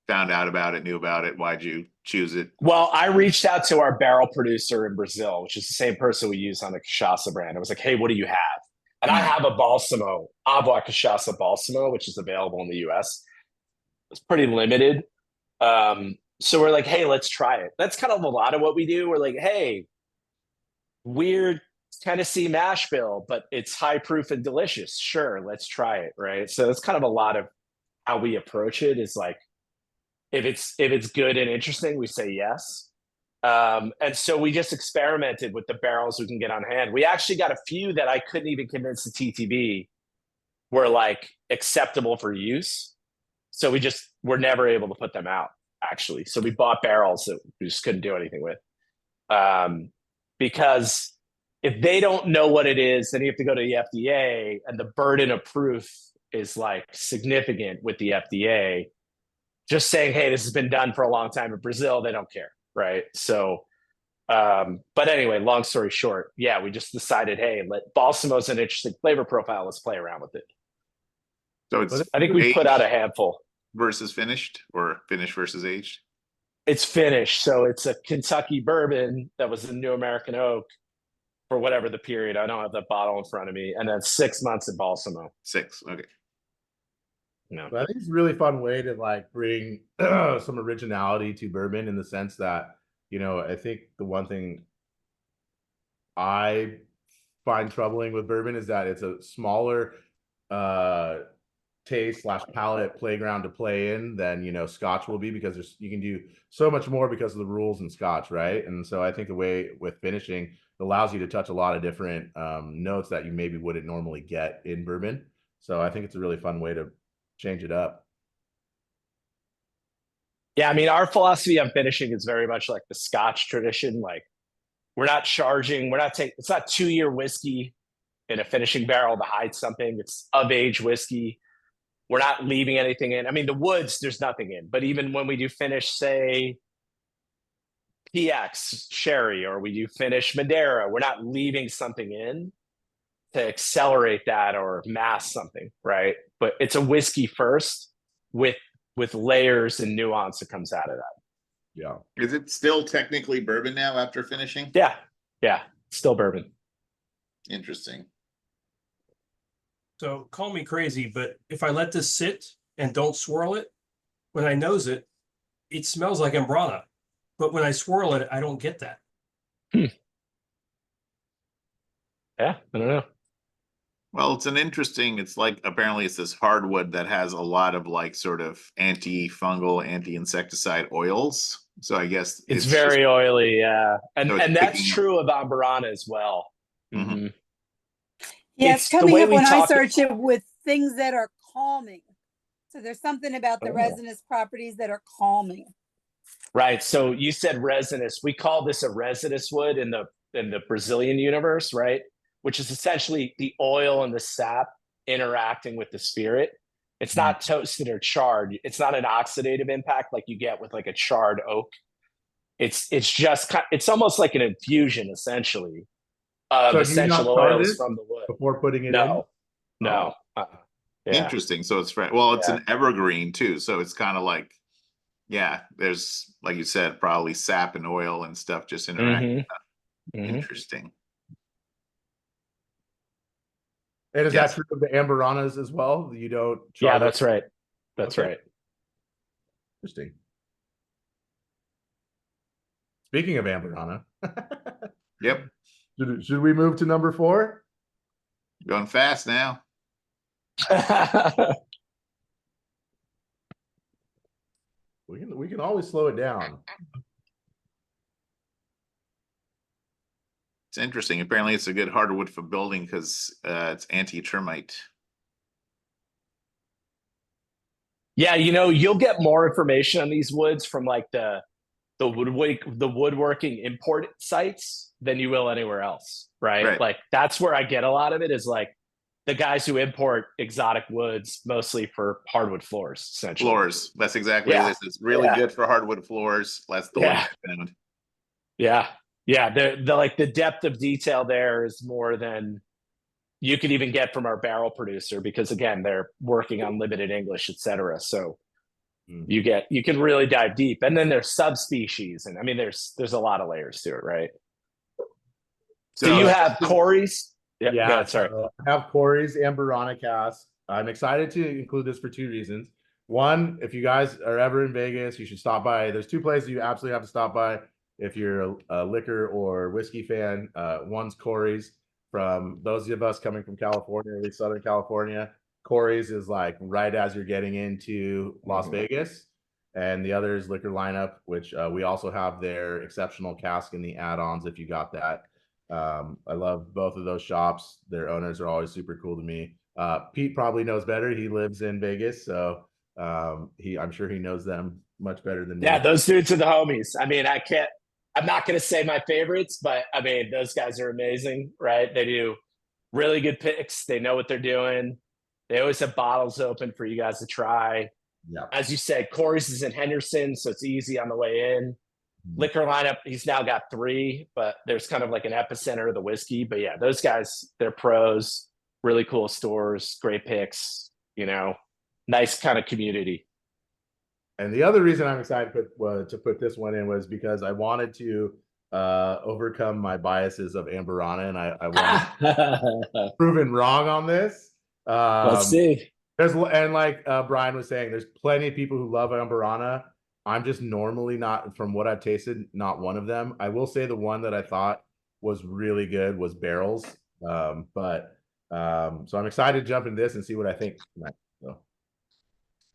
found out about it, knew about it? Why'd you choose it? Well, I reached out to our barrel producer in Brazil, which is the same person we use on the cachaça brand. I was like, hey, what do you have? And I have a Balsamo, Agua Cachaça Balsamo, which is available in the US. It's pretty limited. So we're like, hey, let's try it. That's kind of a lot of what we do. We're like, hey, weird Tennessee mash bill, but it's high proof and delicious. Sure, let's try it, right? So that's kind of a lot of how we approach it, is like, if it's good and interesting, we say yes. And so we just experimented with the barrels we can get on hand. We actually got a few that I couldn't even convince the TTB were like acceptable for use. So we just were never able to put them out, actually. So we bought barrels that we just couldn't do anything with. Because if they don't know what it is, then you have to go to the FDA, and the burden of proof is like significant with the FDA. Just saying, hey, this has been done for a long time in Brazil, they don't care, right? So, but anyway, long story short, yeah, we just decided, hey, Balsamo's an interesting flavor profile. Let's play around with it. So I think we put out a handful. Versus finished, or finished versus aged? It's finished. So it's a Kentucky bourbon that was a New American Oak for whatever the period. I don't have that bottle in front of me. And then 6 months at Balsamo. 6, okay. No. But I think it's a really fun way to like bring some originality to bourbon, in the sense that, I think the one thing I find troubling with bourbon is that it's a smaller taste / palate playground to play in than Scotch will be, because you can do so much more because of the rules in Scotch, right? And so I think the way with finishing, it allows you to touch a lot of different notes that you maybe wouldn't normally get in bourbon. So I think it's a really fun way to change it up. Yeah, I mean, our philosophy on finishing is very much like the Scotch tradition. Like, we're not taking, it's not 2-year whiskey in a finishing barrel to hide something. It's of age whiskey. We're not leaving anything in. I mean, the woods, there's nothing in. But even when we do finish, say, PX sherry, or we do finish Madeira, we're not leaving something in to accelerate that or mask something, right? But it's a whiskey first with layers and nuance that comes out of that. Yeah. Is it still technically bourbon now after finishing? Yeah, still bourbon. Interesting. So call me crazy, but if I let this sit and don't swirl it, when I nose it, it smells like Amburana. But when I swirl it, I don't get that. Yeah, I don't know. Well, it's like apparently it's this hardwood that has a lot of like sort of anti-fungal, anti-insecticide oils. So I guess It's very oily, yeah. And So it's that's picking up. true of Amburana as well. Mhm. Mhm. Yeah, It's it's the coming way up we when I talk- search it with things that are calming. So there's something about the Oh. resinous properties that are calming. Right. So you said resinous. We call this a resinous wood in the Brazilian universe, right? Which is essentially the oil and the sap interacting with the spirit. It's not toasted or charred. It's not an oxidative impact like you get with like a charred oak. It's just it's almost like an infusion essentially of So do you essential not char oils this from the wood. before putting it in? No. Yeah. Interesting. So it's well, it's Yeah. an evergreen too. So it's kind of like, yeah, there's like you said, probably sap and oil and stuff just interacting. Mhm. Interesting. And is Yes. that true of the Amburanas as well? You don't char Yeah, them? that's right. That's Okay. right. Interesting. Speaking of Amburana, Yep. should we move to number 4? Going fast now. We can always slow it down. It's interesting. Apparently it's a good hardwood for building because it's anti-termite. Yeah, you'll get more information on these woods from like the woodworking import sites than you will anywhere else, right? Right. Like that's where I get a lot of it is like the guys who import exotic woods mostly for hardwood floors, essentially. Floors. That's exactly Yeah. what it is. It's really Yeah. good for hardwood floors. That's the Yeah. one I found. Yeah. The like the depth of detail there is more than you could even get from our barrel producer because again, they're working on limited English, etc. So you can really dive deep. And then there's subspecies. And I mean, there's a lot of layers to it, right? So you have Corey's. Yep, Yeah, go ahead, sorry. so I have Corey's Amburana cask. I'm excited to include this for 2 reasons. One, if you guys are ever in Vegas, you should stop by. There's 2 places you absolutely have to stop by if you're a liquor or whiskey fan. One's Corey's. From those of us coming from California, at least Southern California, Corey's is like right as you're getting into Las Vegas. And the other is Liquor Lineup, which we also have their exceptional cask in the add-ons if you got that. I love both of those shops. Their owners are always super cool to me. Pete probably knows better. He lives in Vegas, so I'm sure he knows them much better than me. Yeah, those dudes are the homies. I mean, I'm not going to say my favorites, but I mean, those guys are amazing, right? They do really good picks. They know what they're doing. They always have bottles open for you guys to try. Yeah. As you said, Corey's is in Henderson, so it's easy on the way in. Liquor Lineup, he's now got 3, but there's kind of like an epicenter of the whiskey. But yeah, those guys, they're pros, really cool stores, great picks, nice kind of community. And the other reason I'm excited to put this one in was because I wanted to overcome my biases of Amburana, and I wanted proven wrong on this. Let's see. And like Brian was saying, there's plenty of people who love Amburana. I'm just normally not, from what I've tasted, not one of them. I will say the one that I thought was really good was Barrels. So I'm excited to jump in this and see what I think tonight. So.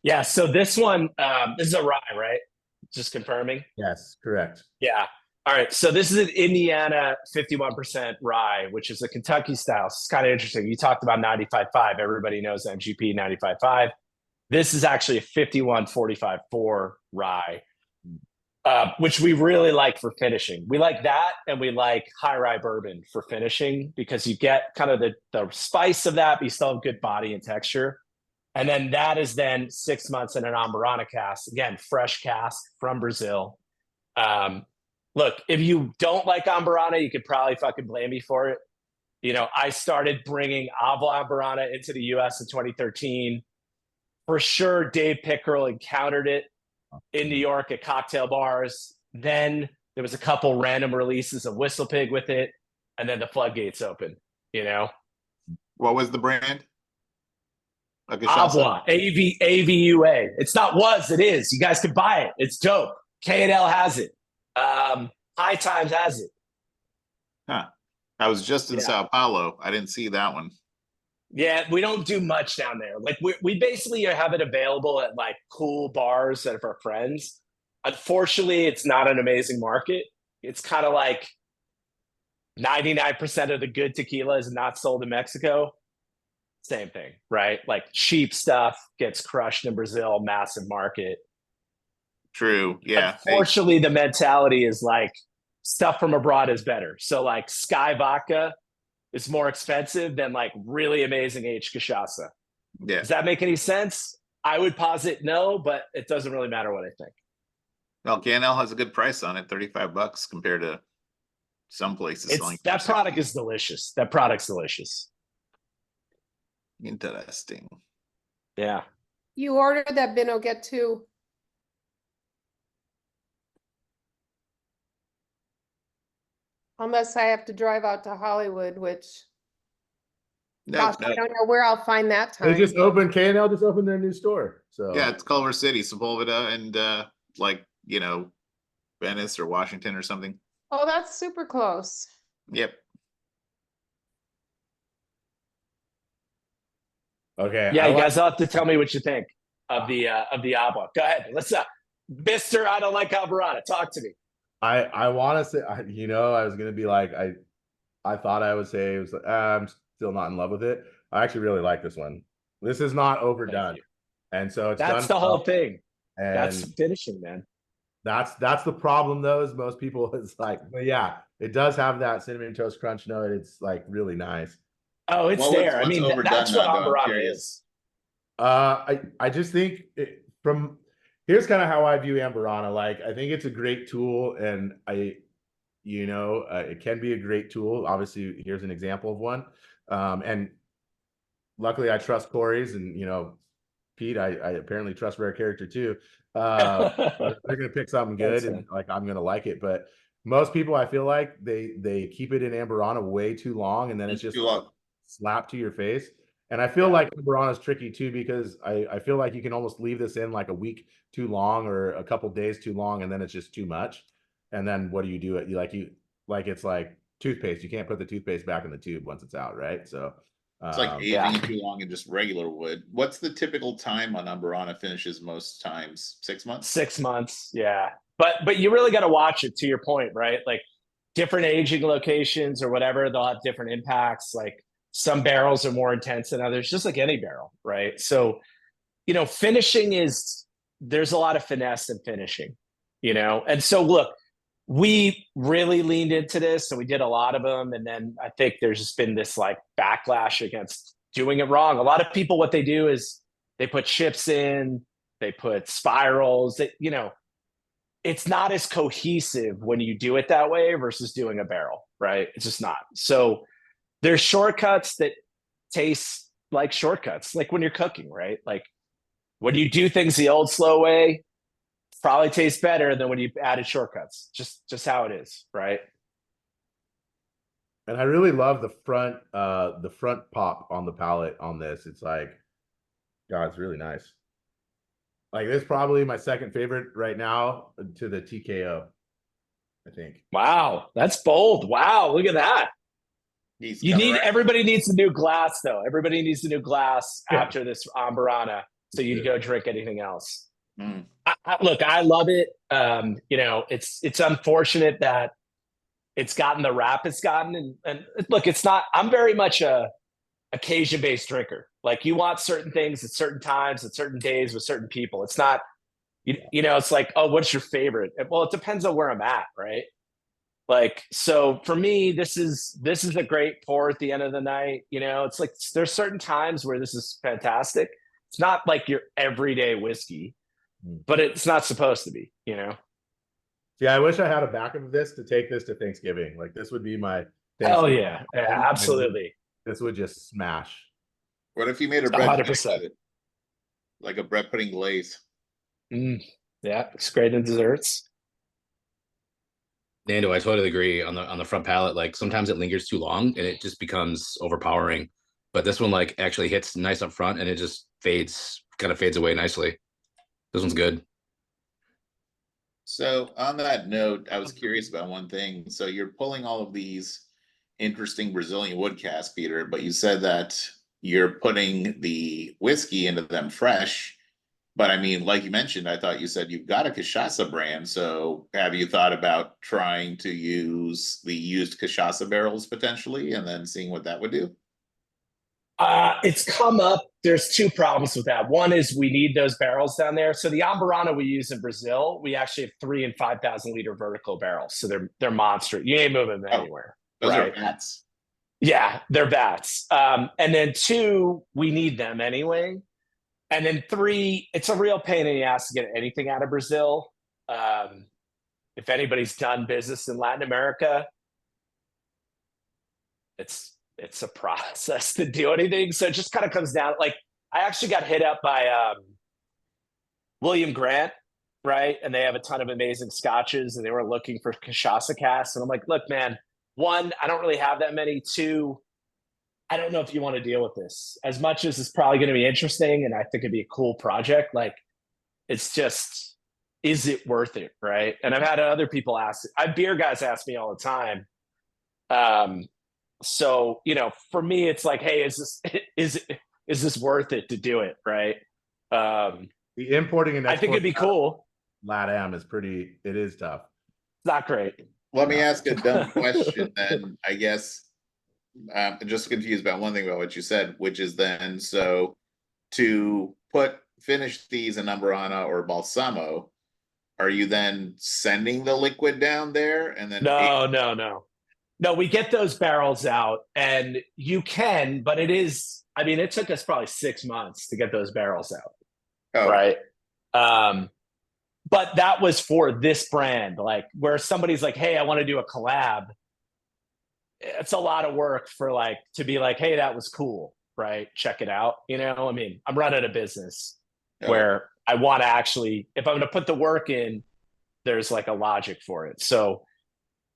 Yeah, so this one, this is a rye, right? Just confirming. Yes, correct. Yeah. All right. So this is an Indiana 51% rye, which is a Kentucky style. It's kind of interesting. You talked about 95.5. Everybody knows MGP 95.5. This is actually a 51.45.4 rye. which we really like for finishing. We like that, and we like high rye bourbon for finishing because you get kind of the spice of that, but you still have good body and texture. And then that is then 6 months in an Amburana cask. Again, fresh cask from Brazil. Look, if you don't like Amburana, you could probably fucking blame me for it. You know, I started bringing Amburana into the US in 2013. For sure, Dave Pickerel encountered it in New York at cocktail bars. Then there was a couple random releases of Whistle Pig with it. And then the floodgates opened, you know? What was the brand? Agua, AVUA. It's not was, it is. You guys can buy it. It's dope. K&L has it. High Times has it. Huh. I was just in Sao Paulo. I didn't see that one. Yeah, we don't do much down there. Like we basically have it available at like cool bars that are for friends. Unfortunately, it's not an amazing market. It's kind of like 99% of the good tequila is not sold in Mexico. Same thing, right? Like cheap stuff gets crushed in Brazil, massive market. True. Yeah. Unfortunately, the mentality is like stuff from abroad is better. So like Sky Vodka is more expensive than like really amazing aged cachaça. Yeah. Does that make any sense? I would posit no, but it doesn't really matter what I think. Well, K&L has a good price on it, $35 compared to some places. That product is delicious. That product's delicious. Interesting. Yeah. You order that Bino get two. Unless I have to drive out to Hollywood, which gosh, I don't know where I'll find that time. They just opened, K&L just opened their new store. So yeah, it's Culver City, Sepulveda, and like, you know, Venice or Washington or something. Oh, that's super close. Yep. Okay. Yeah, you guys will have to tell me what you think of the Abba. Go ahead. Let's Mr. I don't like Amburana. Talk to me. I want to say, you know, I was gonna be like, I thought I would say it was. I'm still not in love with it. I actually really like this one. This is not overdone, and so it's that's done the whole well, thing. and That's finishing, man. That's the problem, though. Is most people is like, but yeah, it does have that cinnamon toast crunch note. It's like really nice. Oh, it's there. I mean, that's what Amburana is. I just think here's kind of how I view Amburana. Like, I think it's a great tool, and it can be a great tool. Obviously, here's an example of one. And luckily, I trust Corey's, and Pete. I apparently trust Rare Character too. They're gonna pick something good, and like I'm gonna like it. But most people, I feel like they keep it in Amburana way too long, and then it's just slap to your face. And I feel like Amburana is tricky too, because I feel like you can almost leave this in like a week too long or a couple days too long, and then it's just too much. And then what do you do? It's like toothpaste. You can't put the toothpaste back in the tube once it's out, right? So it's like aging too long in just regular wood. What's the typical time on Amburana finishes most times? 6 months? 6 months, yeah. But you really got to watch it, to your point, right? Like different aging locations or whatever, they'll have different impacts. Like some barrels are more intense than others, just like any barrel, right? So, finishing there's a lot of finesse in finishing, And so look, we really leaned into this, and we did a lot of them. And then I think there's just been this like backlash against doing it wrong. A lot of people, what they do is they put chips in, they put spirals, it's not as cohesive when you do it that way versus doing a barrel, right? It's just not. So there's shortcuts that taste like shortcuts, like when you're cooking, right? Like when you do things the old slow way, probably tastes better than when you added shortcuts. Just how it is, right? And I really love the front pop on the palate on this. It's like, God, it's really nice. Like, this is probably my second favorite right now to the TKO, I think. Wow, that's bold. Wow, look at that. Everybody needs a new glass, though. Everybody needs a new glass after this Amburana, so you go drink anything else. Look, I love it. It's unfortunate that it's gotten the rap it's gotten, and look, it's not. I'm very much a occasion-based drinker. Like, you want certain things at certain times, at certain days with certain people. It's not You know, it's like, oh, what's your favorite? Well, it depends on where I'm at, right? Like, so for me, this is a great pour at the end of the night. You know, it's like there's certain times where this is fantastic. It's not like your everyday whiskey, but it's not supposed to be, you know. Yeah, I wish I had a backup of this to take this to Thanksgiving. Like this would be my Oh Thanksgiving. yeah, absolutely. This would just smash. What if you made a bread 100%. pudding, like a bread pudding glaze? Yeah, it's great in desserts. Nando, I totally agree on the front palate. Like sometimes it lingers too long and it just becomes overpowering. But this one like actually hits nice up front and it just kind of fades away nicely. This one's good. So on that note, I was curious about one thing. So you're pulling all of these interesting Brazilian wood casks, Peter, but you said that you're putting the whiskey into them fresh. But I mean, like you mentioned, I thought you said you've got a cachaça brand. So have you thought about trying to use the used cachaça barrels potentially and then seeing what that would do? It's come up. There's two problems with that. One is we need those barrels down there. So the Amburana we use in Brazil, we actually have 3 and 5,000 liter vertical barrels. So they're monster. You ain't moving them anywhere. Those right? are vats. Yeah, they're vats. And then 2, we need them anyway. And then 3, it's a real pain in the ass to get anything out of Brazil. If anybody's done business in Latin America, it's a process to do anything. So it just kind of comes down. Like I actually got hit up by William Grant, right? And they have a ton of amazing scotches, and they were looking for cachaça casks. And I'm like, look, man, 1, I don't really have that many. 2, I don't know if you want to deal with this as much as it's probably going to be interesting. And I think it'd be a cool project. Like it's just, is it worth it? Right. And I've had other people ask, beer guys ask me all the time. So, you know, for me, it's like, hey, is this worth it to do it? Right. The importing and I think it'd be cool. LATAM it is tough. It's not great. Let me ask a dumb question then, I guess. I'm just confused about one thing about what you said, which is then, so to finish these in Amburana or Balsamo, are you then sending the liquid down there and then? No, we get those barrels out and you can, but it took us probably 6 months to get those barrels out. Oh. Right. But that was for this brand, like where somebody's like, hey, I want to do a collab. It's a lot of work for to be like, hey, that was cool. Right. Check it out. You know, I mean, I'm running a business where I want to actually, if I'm going to put the work in, there's like a logic for it. So,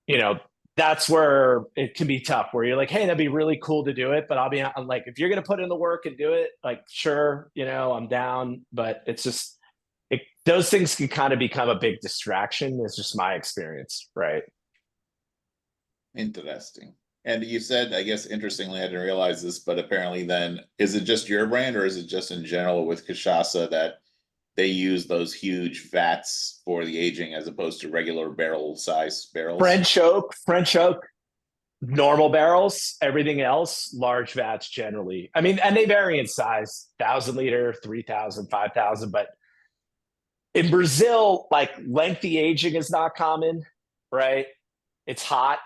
you know, that's where it can be tough, where you're like, hey, that'd be really cool to do it. But I'm like, if you're going to put in the work and do it, like, sure, you know, I'm down. But it's just, those things can kind of become a big distraction. It's just my experience. Right. Interesting. And you said, I guess, interestingly, I didn't realize this, but apparently then, is it just your brand or is it just in general with cachaça that they use those huge vats for the aging as opposed to regular barrel size barrels? French oak, normal barrels, everything else, large vats generally. I mean, and they vary in size, 1,000 liter, 3,000, 5,000. But in Brazil, like lengthy aging is not common, right? It's hot,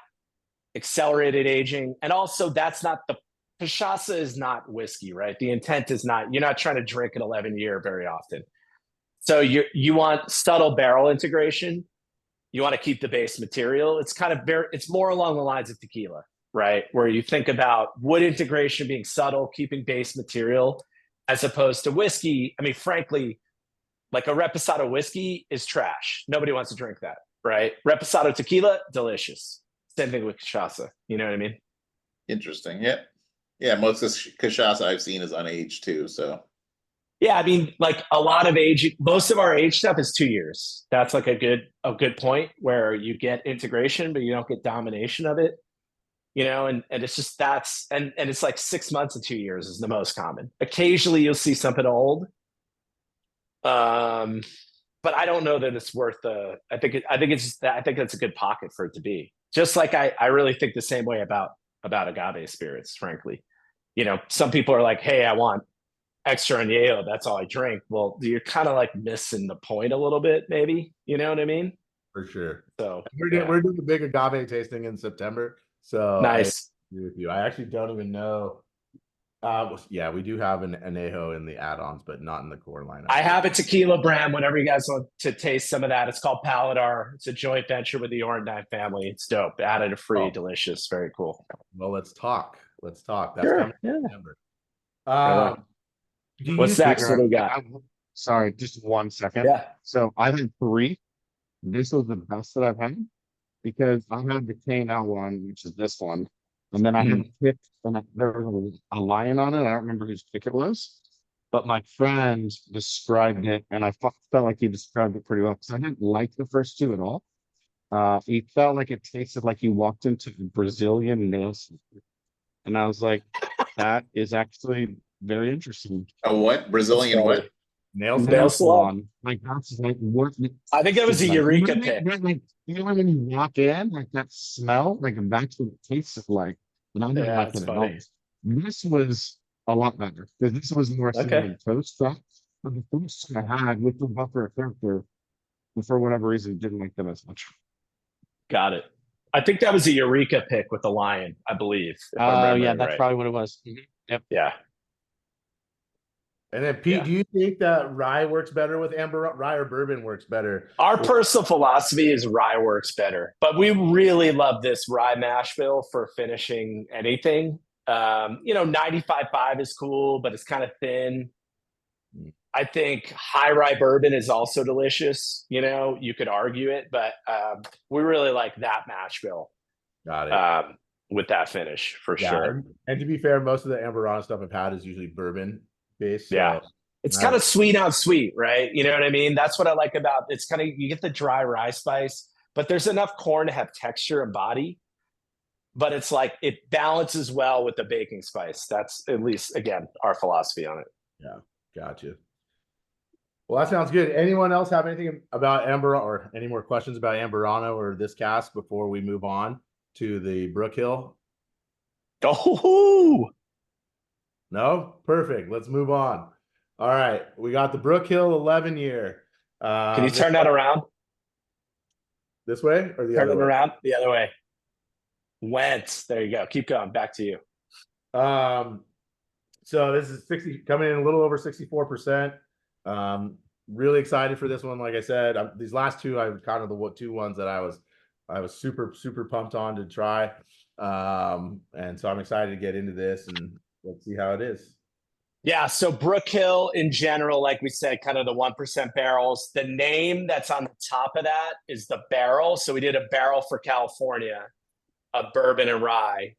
accelerated aging. And also cachaça is not whiskey, right? The intent is not, you're not trying to drink an 11-year very often. So you want subtle barrel integration. You want to keep the base material. It's kind of it's more along the lines of tequila, right? Where you think about wood integration being subtle, keeping base material, as opposed to whiskey. I mean, frankly, like a reposado whiskey is trash. Nobody wants to drink that, right? Reposado tequila, delicious. Same thing with cachaça. You know what I mean? Interesting. Yeah. Yeah. Most of cachaça I've seen is unaged too. So. Yeah, I mean, like a lot of age, most of our age stuff is 2 years. That's like a good point where you get integration, but you don't get domination of it. You know, and it's just and it's like 6 months and 2 years is the most common. Occasionally you'll see something old. But I don't know that it's worth I think that's a good pocket for it to be. Just like I really think the same way about agave spirits, frankly. You know, some people are like, hey, I want extra añejo, that's all I drink. Well, you're kind of like missing the point a little bit, maybe. You know what I mean? For sure. So We're doing a big agave tasting in September. So nice. I agree with you. I actually don't even know. Yeah, we do have an añejo in the add-ons, but not in the core lineup. I have a tequila brand whenever you guys want to taste some of that. It's called Paladar. It's a joint venture with the Orendine family. It's dope. Added a free, delicious, very cool. Well, let's talk. That's Sure, coming yeah. in September. Right What's next? What do we got? Sorry, just 1 second. Yeah. So I've had 3. This was the best that I've had because I had the K&L one, which is this one. And then I had a pick, and there was a lion on it. I don't remember whose pick it was. But my friend described it, and I felt like he described it pretty well. Because I didn't like the first 2 at all. It felt like it tasted like you walked into a Brazilian nail salon. And I was like, that is actually very interesting. A what? Brazilian what? Nail salon. Like that's like what I think it was a Eureka like, pick. like, you know when you walk in, like that smell, like that's what it tastes like. And I didn't Yeah, like that's it at all. funny. This was a lot better because this was more cinnamon toast stuff. But the first I had with the buffer character, and for whatever reason, didn't like them as much. Got it. I think that was a Eureka pick with the lion, I believe. Oh, yeah, that's probably what it was. Yep. Yeah. And then Pete, do you think that rye works better with rye or bourbon works better? Our personal philosophy is rye works better, but we really love this rye mash bill for finishing anything. 95.5 is cool, but it's kind of thin. I think high rye bourbon is also delicious. You could argue it, but we really like that mash bill. Got it. With that finish for sure. And to be fair, most of the Amburana stuff I've had is usually bourbon based. So yeah. It's kind of sweet on sweet, right? You know what I mean? That's what I like about it's kind of you get the dry rye spice, but there's enough corn to have texture and body. But it's like it balances well with the baking spice. That's at least again our philosophy on it. Yeah, gotcha. Well, that sounds good. Anyone else have anything about Amburana or any more questions about Amburana or this cask before we move on to the Brook Hill? Oh, no, perfect. Let's move on. All right, we got the Brook Hill 11 year. Can you turn that around? This way or the turn other way? Turn it around the other way. Went. There you go. Keep going. Back to you. So this is 60 coming in a little over 64%. Really excited for this one. Like I said, these last 2, I kind of the 2 ones that I was super pumped on to try. And so I'm excited to get into this and let's see how it is. Yeah, so Brook Hill in general, like we said, kind of the 1% barrels. The name that's on the top of that is the barrel. So we did a barrel for California, a bourbon and rye.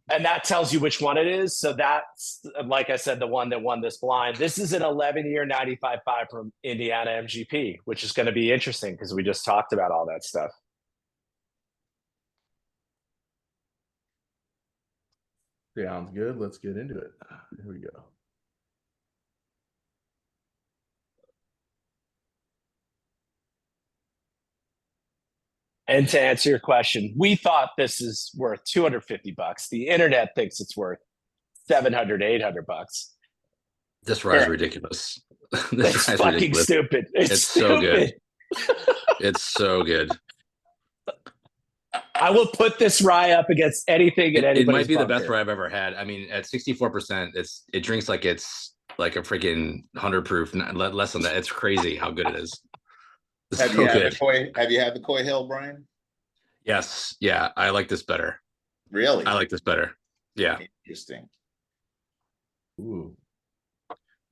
And that tells you which one it is. So that's, like I said, the one that won this blind. This is an 11-year 95.5 from Indiana MGP, which is going to be interesting because we just talked about all that stuff. Sounds good. Let's get into it. Here we go. And to answer your question, we thought this is worth $250. The internet thinks it's worth $700, $800. This rye is ridiculous. It's fucking ridiculous. Stupid. It's so good. It's so good. I will put this rye up against anything and anybody's It might be bunker. the best rye I've ever had. I mean, at 64%, it drinks like it's like a freaking 100 proof, less than that. It's crazy how good it is. Have you had the Coy Hill, Brian? Yes. Yeah. I like this better. Really? I like this better. Yeah. Interesting. Ooh.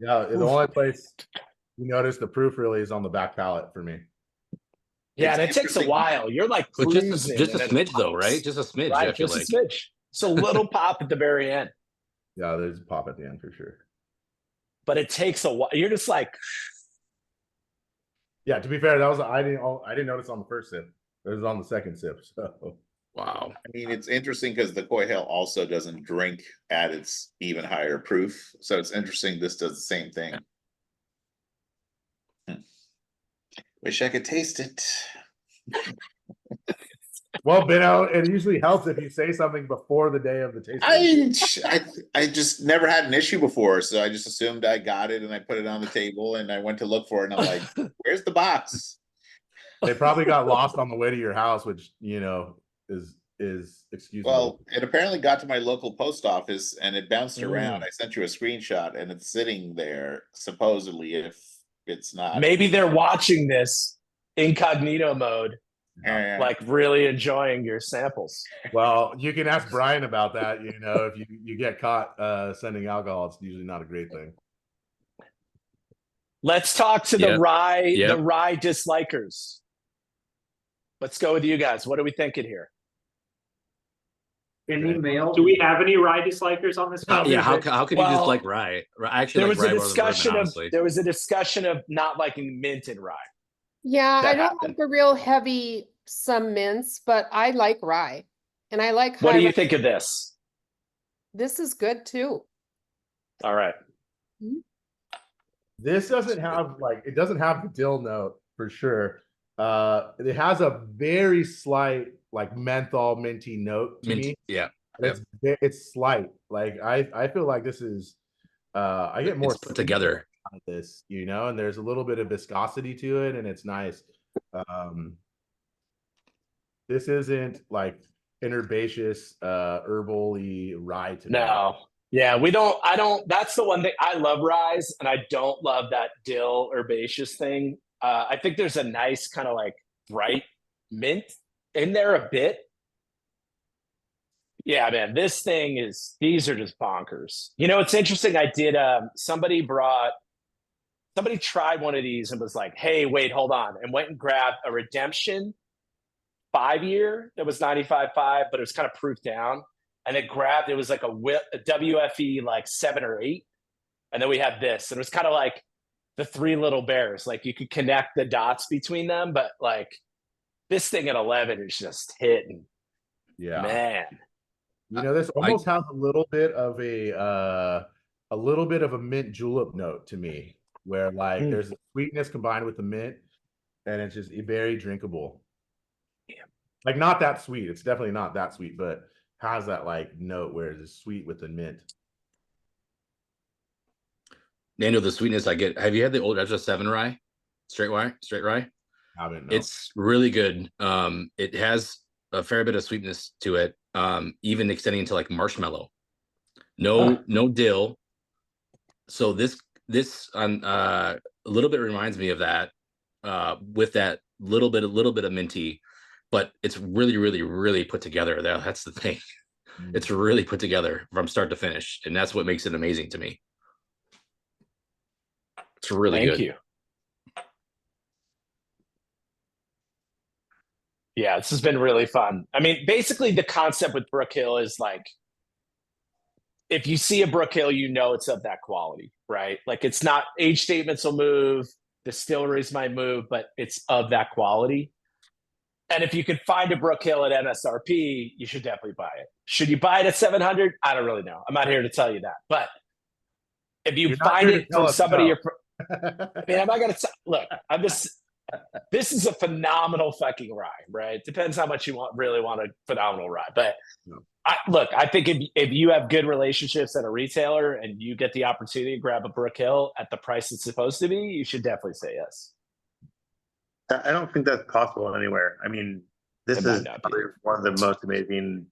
Yeah. The only place you notice the proof really is on the back palate for me. Yeah, and it takes a while. You're like but just a smidge though, right? Just a smidge. Right, I feel just like. a smidge. It's a little pop at the very end. Yeah, there's a pop at the end for sure. But it takes a while. You're just like. Yeah, to be fair, that was I didn't notice on the first sip. It was on the second sip. So wow. I mean, it's interesting because the Coy Hill also doesn't drink at its even higher proof. So it's interesting this does the same thing. Wish I could taste it. Well, Benno, it usually helps if you say something before the day of the tasting. I just never had an issue before, so I just assumed I got it and I put it on the table and I went to look for it and I'm like, where's the box? They probably got lost on the way to your house, which is excusable. Well, it apparently got to my local post office and it bounced around. I sent you a screenshot and it's sitting there supposedly if it's not. Maybe they're watching this incognito mode, Yeah. like really enjoying your samples. Well, you can ask Brian about that. If you get caught sending alcohol, it's usually not a great thing. Let's talk to the rye dislikers. Let's go with you guys. What are we thinking here? Any mail? Do we have any rye dislikers on this? Yeah, how can you dislike rye? I actually there like was rye a more than bourbon, discussion honestly. there was a discussion of not liking minted rye. Yeah, That I don't happened. like the real heavy some mints, but I like rye. And I like What do you high- think of this? This is good too. All right. This doesn't have it doesn't have the dill note for sure. It has a very slight menthol minty note to me. Yeah. It's slight. I feel like this is I get more put together out of this, and there's a little bit of viscosity to it and it's nice. This isn't herbaceous herbal-y rye to me. No. Yeah, I don't that's the one thing. I love rye and I don't love that dill herbaceous thing. I think there's a nice kind of bright mint in there a bit. Yeah, man, these are just bonkers. It's interesting. I did, somebody tried one of these and was like, hey, wait, hold on. And went and grabbed a Redemption 5-year that was 95.5, but it was kind of proof down. And it was like a WFE 7 or 8. And then we had this. And it was kind of like the Three Little Bears. You could connect the dots between them, but this thing at 11 is just hitting. Yeah. Man. This almost has a little bit of a mint julep note to me, where there's a sweetness combined with the mint, and it's just very drinkable. Yeah. Not that sweet. It's definitely not that sweet, but has that note where it's sweet with the mint. Daniel, the sweetness I get. Have you had the old Edge 7 rye? Straight rye? I haven't. No. It's really good. It has a fair bit of sweetness to it, even extending into marshmallow. No dill. So this a little bit reminds me of that, with that little bit of minty, but it's really, really, really put together. That's the thing. It's really put together from start to finish, and that's what makes it amazing to me. It's really good. Thank you. Yeah, this has been really fun. I mean, basically the concept with Brook Hill is if you see a Brook Hill, it's of that quality, right? It's not age statements will move, distilleries might move, but it's of that quality. And if you could find a Brook Hill at MSRP, you should definitely buy it. Should you buy it at 700? I don't really know. I'm not here to tell you that. But if you find it from somebody, I'm not going to look. This is a phenomenal fucking rye, right? Depends how much you really want a phenomenal rye. But I think if you have good relationships at a retailer and you get the opportunity to grab a Brook Hill at the price it's supposed to be, you should definitely say yes. I don't think that's possible anywhere. I mean, this is probably one of the most amazing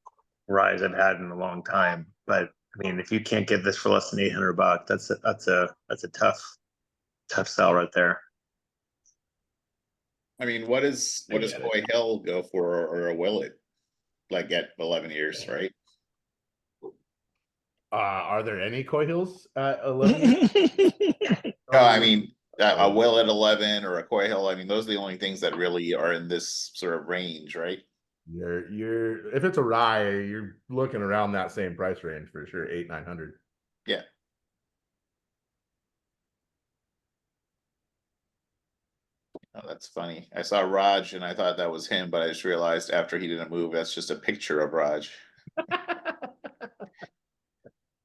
ryes I've had in a long time. But I mean, if you can't get this for less than $800, that's a tough sell right there. I mean, what does Coy Hill go for, or a Willet, at 11 years, right? Are there any Coy Hills at 11? No, I mean a Willet 11 or a Coy Hill. I mean, those are the only things that really are in this sort of range, right? You're if it's a rye, you're looking around that same price range for sure, 800-900. Yeah. Oh, that's funny. I saw Raj and I thought that was him, but I just realized after he didn't move, that's just a picture of Raj.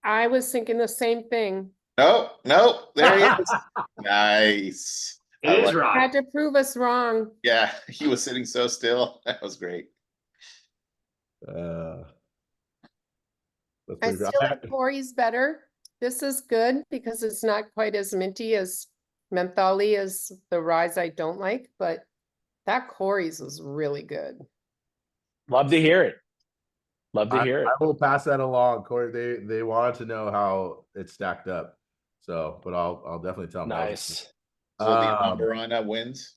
I was thinking the same thing. No, there he is. Nice. It is Raj. Had to prove us wrong. Yeah, he was sitting so still. That was great. That's I pretty still good. like Corey's better. This is good because it's not quite as minty as mentholy as the ryes I don't like, but that Corey's was really good. Love to hear it. Love to hear it. I will pass that along, Corey. They wanted to know how it stacked up. So, but I'll definitely tell them. Nice. So the Amburana wins.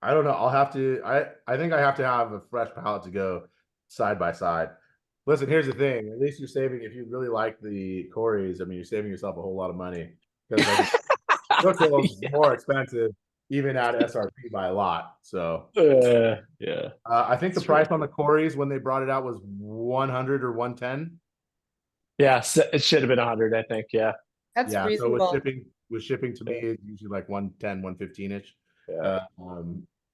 I don't know. I'll have to. I think I have to have a fresh palate to go side by side. Listen, here's the thing. At least you're saving. If you really like the Corey's, I mean, you're saving yourself a whole lot of money because Brook is more expensive, even at SRP by a lot. So yeah. I think the price on the Corey's when they brought it out was 100 or 110. Yeah, so it should have been 100, I think. Yeah. That's Yeah. reasonable. So with shipping to me, it's usually like 110, 115 ish. Yeah.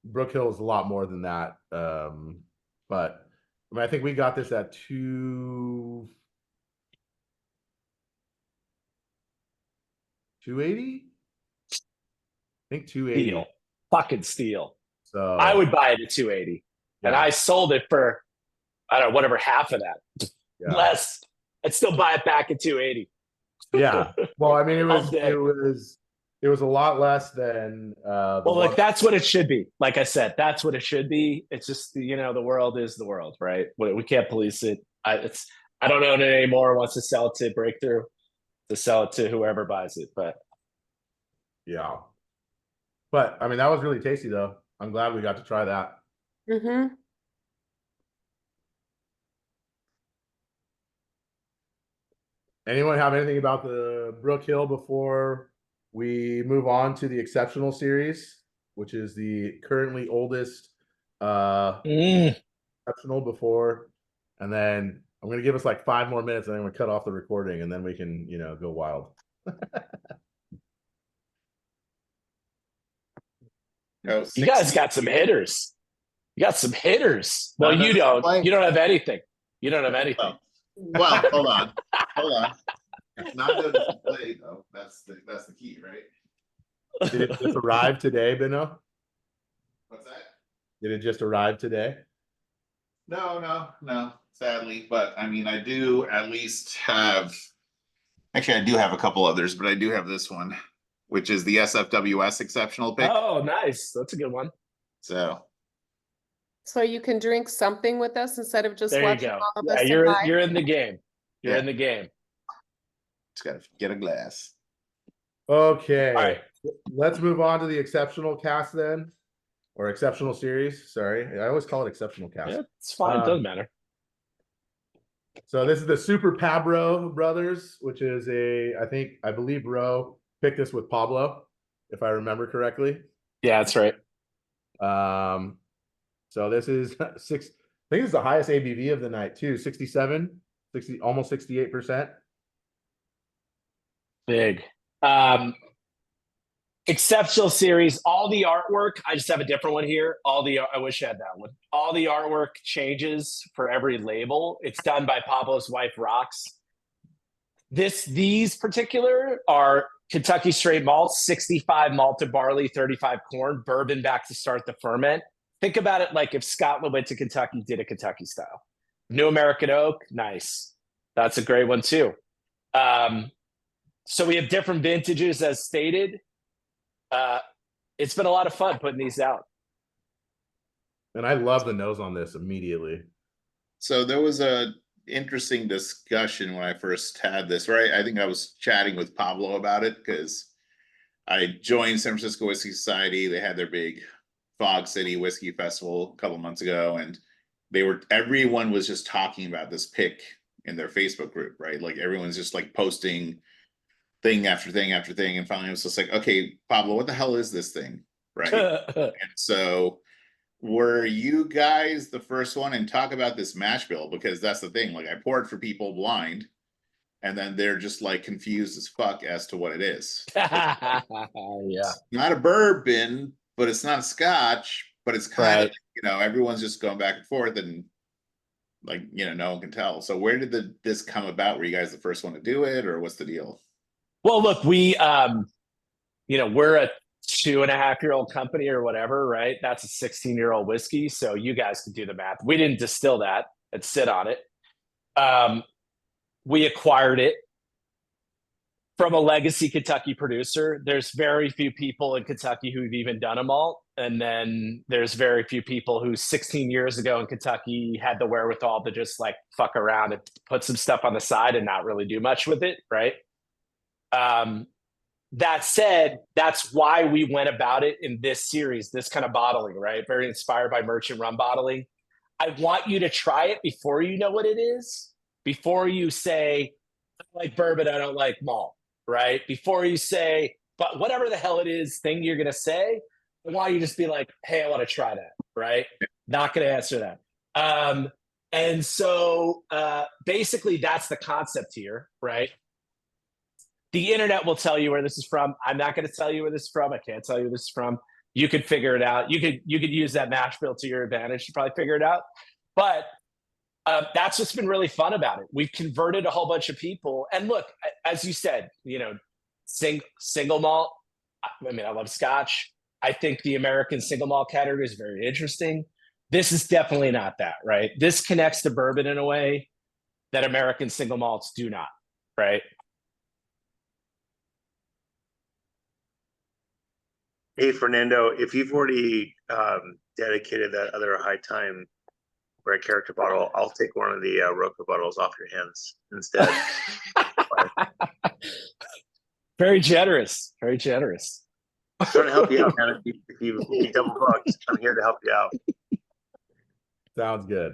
Brook Hill is a lot more than that. But I mean, I think we got this at 280. I think 280. Steal. Fucking steal. So I would buy it at 280. And I sold it for, I don't know, whatever, half of that. Less. I'd still buy it back at 280. Yeah. Well, I mean, it was a lot less than well, like that's what it should be. Like I said, that's what it should be. It's just, you know, the world is the world, right? We can't police it. I don't own it anymore. Wants to sell it to Breakthrough, to sell it to whoever buys it. But yeah. But I mean, that was really tasty though. I'm glad we got to try that. Mm-hmm. Anyone have anything about the Brook Hill before we move on to the Exceptional series, which is the currently oldest Exceptional before, and then I'm going to give us like 5 more minutes and then I'm going to cut off the recording and then we can, you know, go wild. You guys got some hitters. You got some hitters. Well, you don't. You don't have anything. You don't have anything. Well, hold on. Not to play though. That's the key, right? Did it just arrive today, Beno? What's that? Did it just arrive today? No, sadly. But I mean, I do at least have. Actually, I do have a couple others, but I do have this one, which is the SFWS exceptional pick. Oh, nice. That's a good one. So you can drink something with us instead of just there you watching go. all of Yeah, us. you're in the game. You're in the game. Just gotta get a glass. Okay. All right. Let's move on to the Exceptional cast then. Or Exceptional series. Sorry. I always call it Exceptional cast. Yeah, it's fine. It doesn't matter. So this is the Super Pabro Brothers, which is I believe Ro picked this with Pablo, if I remember correctly. Yeah, that's right. So this is I think it's the highest ABV of the night too, 67, 60, almost 68%. Big. Exceptional series, all the artwork. I just have a different one here. I wish I had that one. All the artwork changes for every label. It's done by Pablo's wife, Rox. These particular are Kentucky straight malts, 65 malted barley, 35 corn, bourbon back to start the ferment. Think about it like if Scotland went to Kentucky, did a Kentucky style. New American oak, nice. That's a great one too. So we have different vintages as stated. It's been a lot of fun putting these out. And I love the nose on this immediately. So there was a interesting discussion when I first had this, right? I think I was chatting with Pablo about it because I joined San Francisco Whiskey Society. They had their big Fog City Whiskey Festival a couple months ago, and everyone was just talking about this pick in their Facebook group, right? Like everyone's just like posting thing after thing after thing, and finally it was just like, okay, Pablo, what the hell is this thing, right? And so were you guys the first one and talk about this mash bill? Because that's the thing, like I poured for people blind and then they're just like confused as fuck as to what it is. Yeah. It's not a bourbon, but it's not a scotch, but it's kind of, you know, everyone's just going back and forth and like, you know, no one can tell. So where did this come about? Were you guys the first one to do it or what's the deal? Well, look, we, you know, we're a 2.5-year-old company or whatever, right? That's a 16-year-old whiskey. So you guys can do the math. We didn't distill that and sit on it. We acquired it from a legacy Kentucky producer. There's very few people in Kentucky who've even done a malt. And then there's very few people who 16 years ago in Kentucky had the wherewithal to just like fuck around and put some stuff on the side and not really do much with it, right? That said, that's why we went about it in this series, this kind of bottling, right? Very inspired by merchant rum bottling. I want you to try it before you know what it is, before you say, I don't like bourbon, I don't like malt, right? Before you say, but whatever the hell it is thing you're going to say, I want you to just be like, hey, I want to try that, right? Not going to answer that. And so basically that's the concept here, right? The internet will tell you where this is from. I'm not going to tell you where this is from. I can't tell you where this is from. You could figure it out. You could use that mash bill to your advantage to probably figure it out. But that's what's been really fun about it. We've converted a whole bunch of people. And look, as you said, you know, single malt. I mean, I love Scotch. I think the American single malt category is very interesting. This is definitely not that, right? This connects to bourbon in a way that American single malts do not, right? Hey, Fernando, if you've already dedicated that other high time for a character bottle, I'll take one of the Roca bottles off your hands instead. Very generous. Very generous. I'm trying to help you out, man. If you double booked, I'm here to help you out. Sounds good.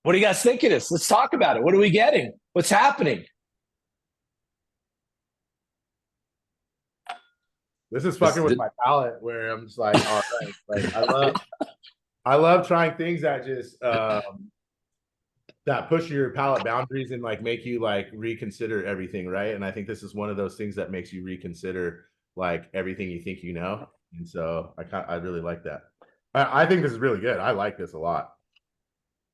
What do you guys think of this? Let's talk about it. What are we getting? What's happening? This is fucking with my palate where I'm just like, all right, like I love trying things that just that push your palate boundaries and like make you like reconsider everything, right? And I think this is one of those things that makes you reconsider like everything you think you know. And so I really like that. I think this is really good. I like this a lot.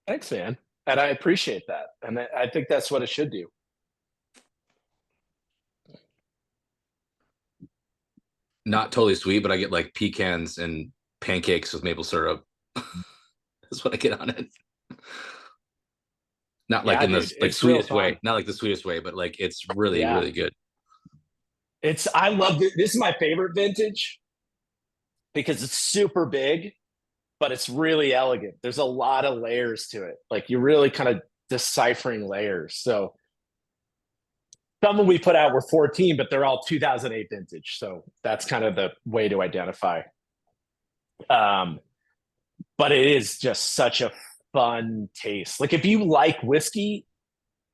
Thanks, man. And I appreciate that. And I think that's what it should do. Not totally sweet, but I get like pecans and pancakes with maple syrup. That's what I get on it. Not like in the like sweetest way, not like the sweetest way, but like it's really, really good. I love it. This is my favorite vintage because it's super big, but it's really elegant. There's a lot of layers to it. Like you're really kind of deciphering layers. So some of we put out were 14, but they're all 2008 vintage. So that's kind of the way to identify. But it is just such a fun taste. Like if you like whiskey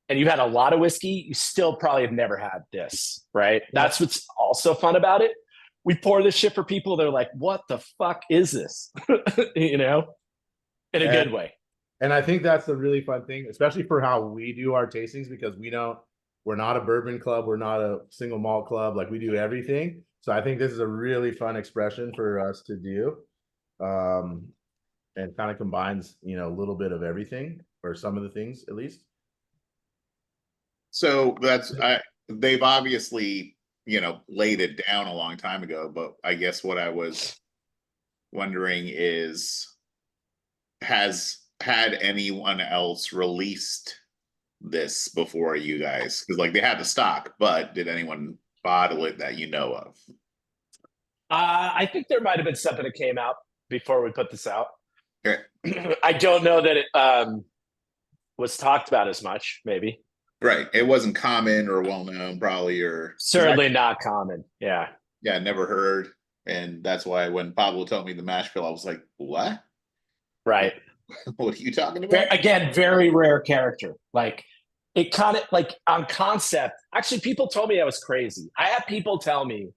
and you had a lot of whiskey, you still probably have never had this, right? Yeah. That's what's also fun about it. We pour this shit for people. They're like, what the fuck is this? You know, in a good way. And I think that's the really fun thing, especially for how we do our tastings, because we're not a bourbon club. We're not a single malt club. Like we do everything. So I think this is a really fun expression for us to do. And kind of combines, you know, a little bit of everything or some of the things at least. So they've obviously, you know, laid it down a long time ago, but I guess what I was wondering is, had anyone else released this before you guys? Because like they had the stock, but did anyone bottle it that you know of? I think there might have been something that came out before we put this out. Okay. I don't know that it was talked about as much, maybe. Right. It wasn't common or well known, probably, or certainly not common. Yeah. Yeah, never heard. And that's why when Pablo told me the mash bill, I was like, what? Right. What are you talking about? Again, very rare character. Like it kind of like on concept. Actually, people told me I was crazy. I had people tell me,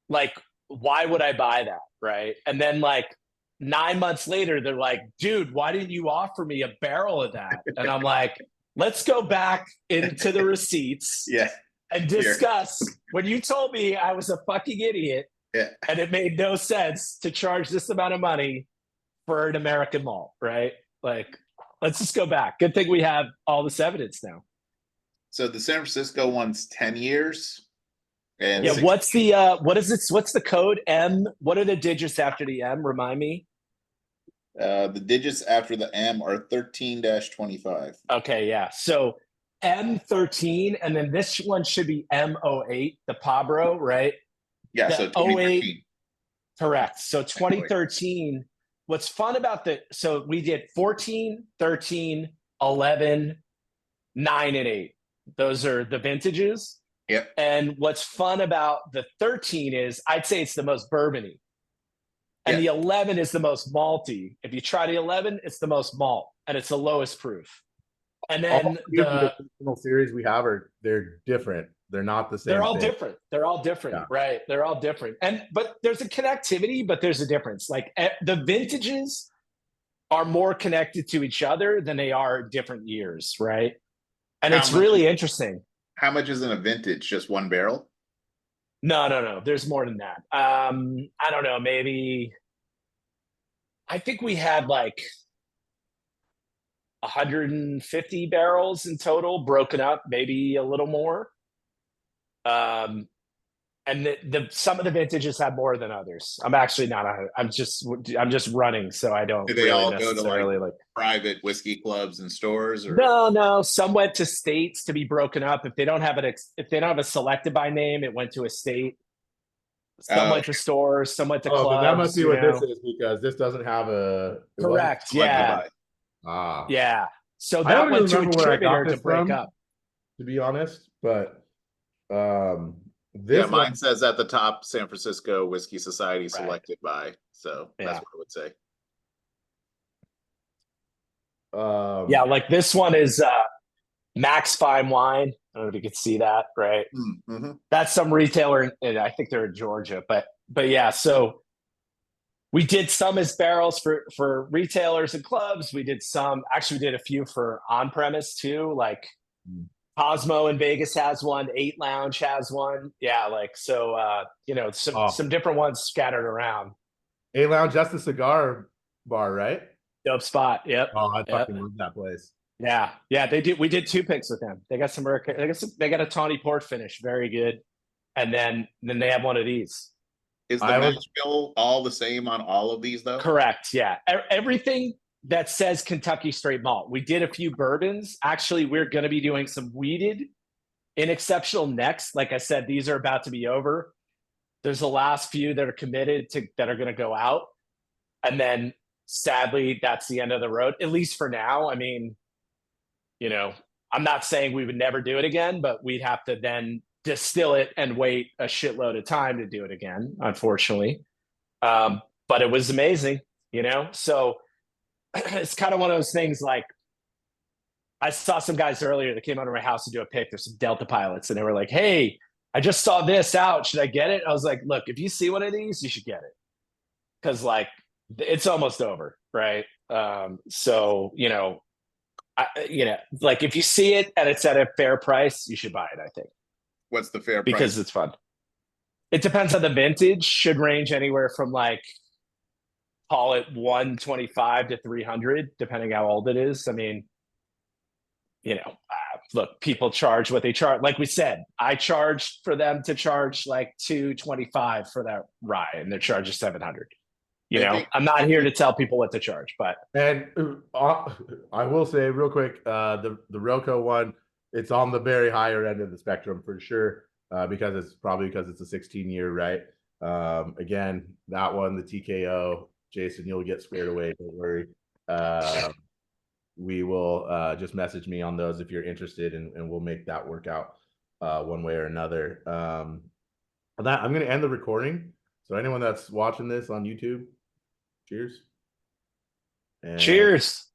like, why would I buy that? Right. And then like 9 months later, they're like, dude, why didn't you offer me a barrel of that? And I'm like, let's go back into the receipts and discuss when you told me I was a fucking idiot and it made no sense to charge this amount of money for an American malt, right? Like, let's just go back. Good thing we have all this evidence now. So the San Francisco one's 10 years. And Yeah, what's the code? M, what are the digits after the M? Remind me. the digits after the M are 13-25. Okay, yeah. So M13, and then this one should be M08, the Pabro, right? Yeah, The so 2013. 08, correct. So 2013, what's fun about so we did 14, 13, 11, 9, and 8. Those are the vintages. Yep. And what's fun about the 13 is I'd say it's the most bourbony. And the 11 is the most malty. If you try the 11, it's the most malt and it's the lowest proof. And then the series we have they're different. They're not the same. They're all thing. different. They're all different, Yeah. right? They're all different. But there's a connectivity, but there's a difference. Like the vintages are more connected to each other than they are different years, right? And it's really interesting. How much is in a vintage? Just one barrel? No. There's more than that. I don't know. Maybe I think we had like 150 barrels in total, broken up, maybe a little more. And some of the vintages have more than others. I'm actually not. I'm just running, so I don't. Do they really all go to necessarily like private whiskey clubs and stores? Or? No. Some went to states to be broken up. If they don't have a selected by name, it went to a state. Some went to stores. Some went to clubs. That must be what this is, because this doesn't have a. Correct. Yeah. Yeah. So that went to a distributor to break up. To be honest, but mine says at the top San Francisco Whiskey Society selected by, so that's what I would say. Like this one is Max Fine Wine. I don't know if you could see that, right? Mm-hmm. That's some retailer, and I think they're in Georgia, but yeah. So we did some as barrels for retailers and clubs. We did a few for on premise too, like. Cosmo in Vegas has one. 8 Lounge has one. Yeah, like so. Some different ones scattered around. 8 Lounge, that's the cigar bar, right? Dope spot. Yep. Oh, I fucking love that place. Yeah. They did. We did 2 picks with them. They got some. They got a tawny port finish, very good. And then they have one of these. Is the mash bill all the same on all of these though? Correct. Yeah. Everything that says Kentucky straight malt. We did a few bourbons. Actually, we're going to be doing some weeded in Exceptional next. Like I said, these are about to be over. There's the last few that are committed that are going to go out. And then sadly, that's the end of the road, at least for now. I mean, I'm not saying we would never do it again, but we'd have to then distill it and wait a shitload of time to do it again, unfortunately. But it was amazing, so it's kind of one of those things. Like I saw some guys earlier that came out of my house to do a pick. There's some Delta pilots and they were like, "Hey, I just saw this out. Should I get it?" I was like, "Look, if you see one of these, you should get it." Cause like it's almost over. Right. So, like if you see it and it's at a fair price, you should buy it, I think. What's the fair price? Because it's fun. It depends on the vintage. Should range anywhere from like, call it 125 to 300, depending how old it is. I mean, look, people charge what they charge. Like we said, I charged for them to charge like 225 for that rye, and they're charging 700. I'm not here to tell people what to charge, but. And I will say real quick, the Roco one, it's on the very higher end of the spectrum for sure, because it's a 16-year, right? Again, that one, the TKO. Jason, you'll get squared away. Don't worry. We will just message me on those if you're interested, and we'll make that work out one way or another. I'm going to end the recording. So anyone that's watching this on YouTube, cheers. Cheers.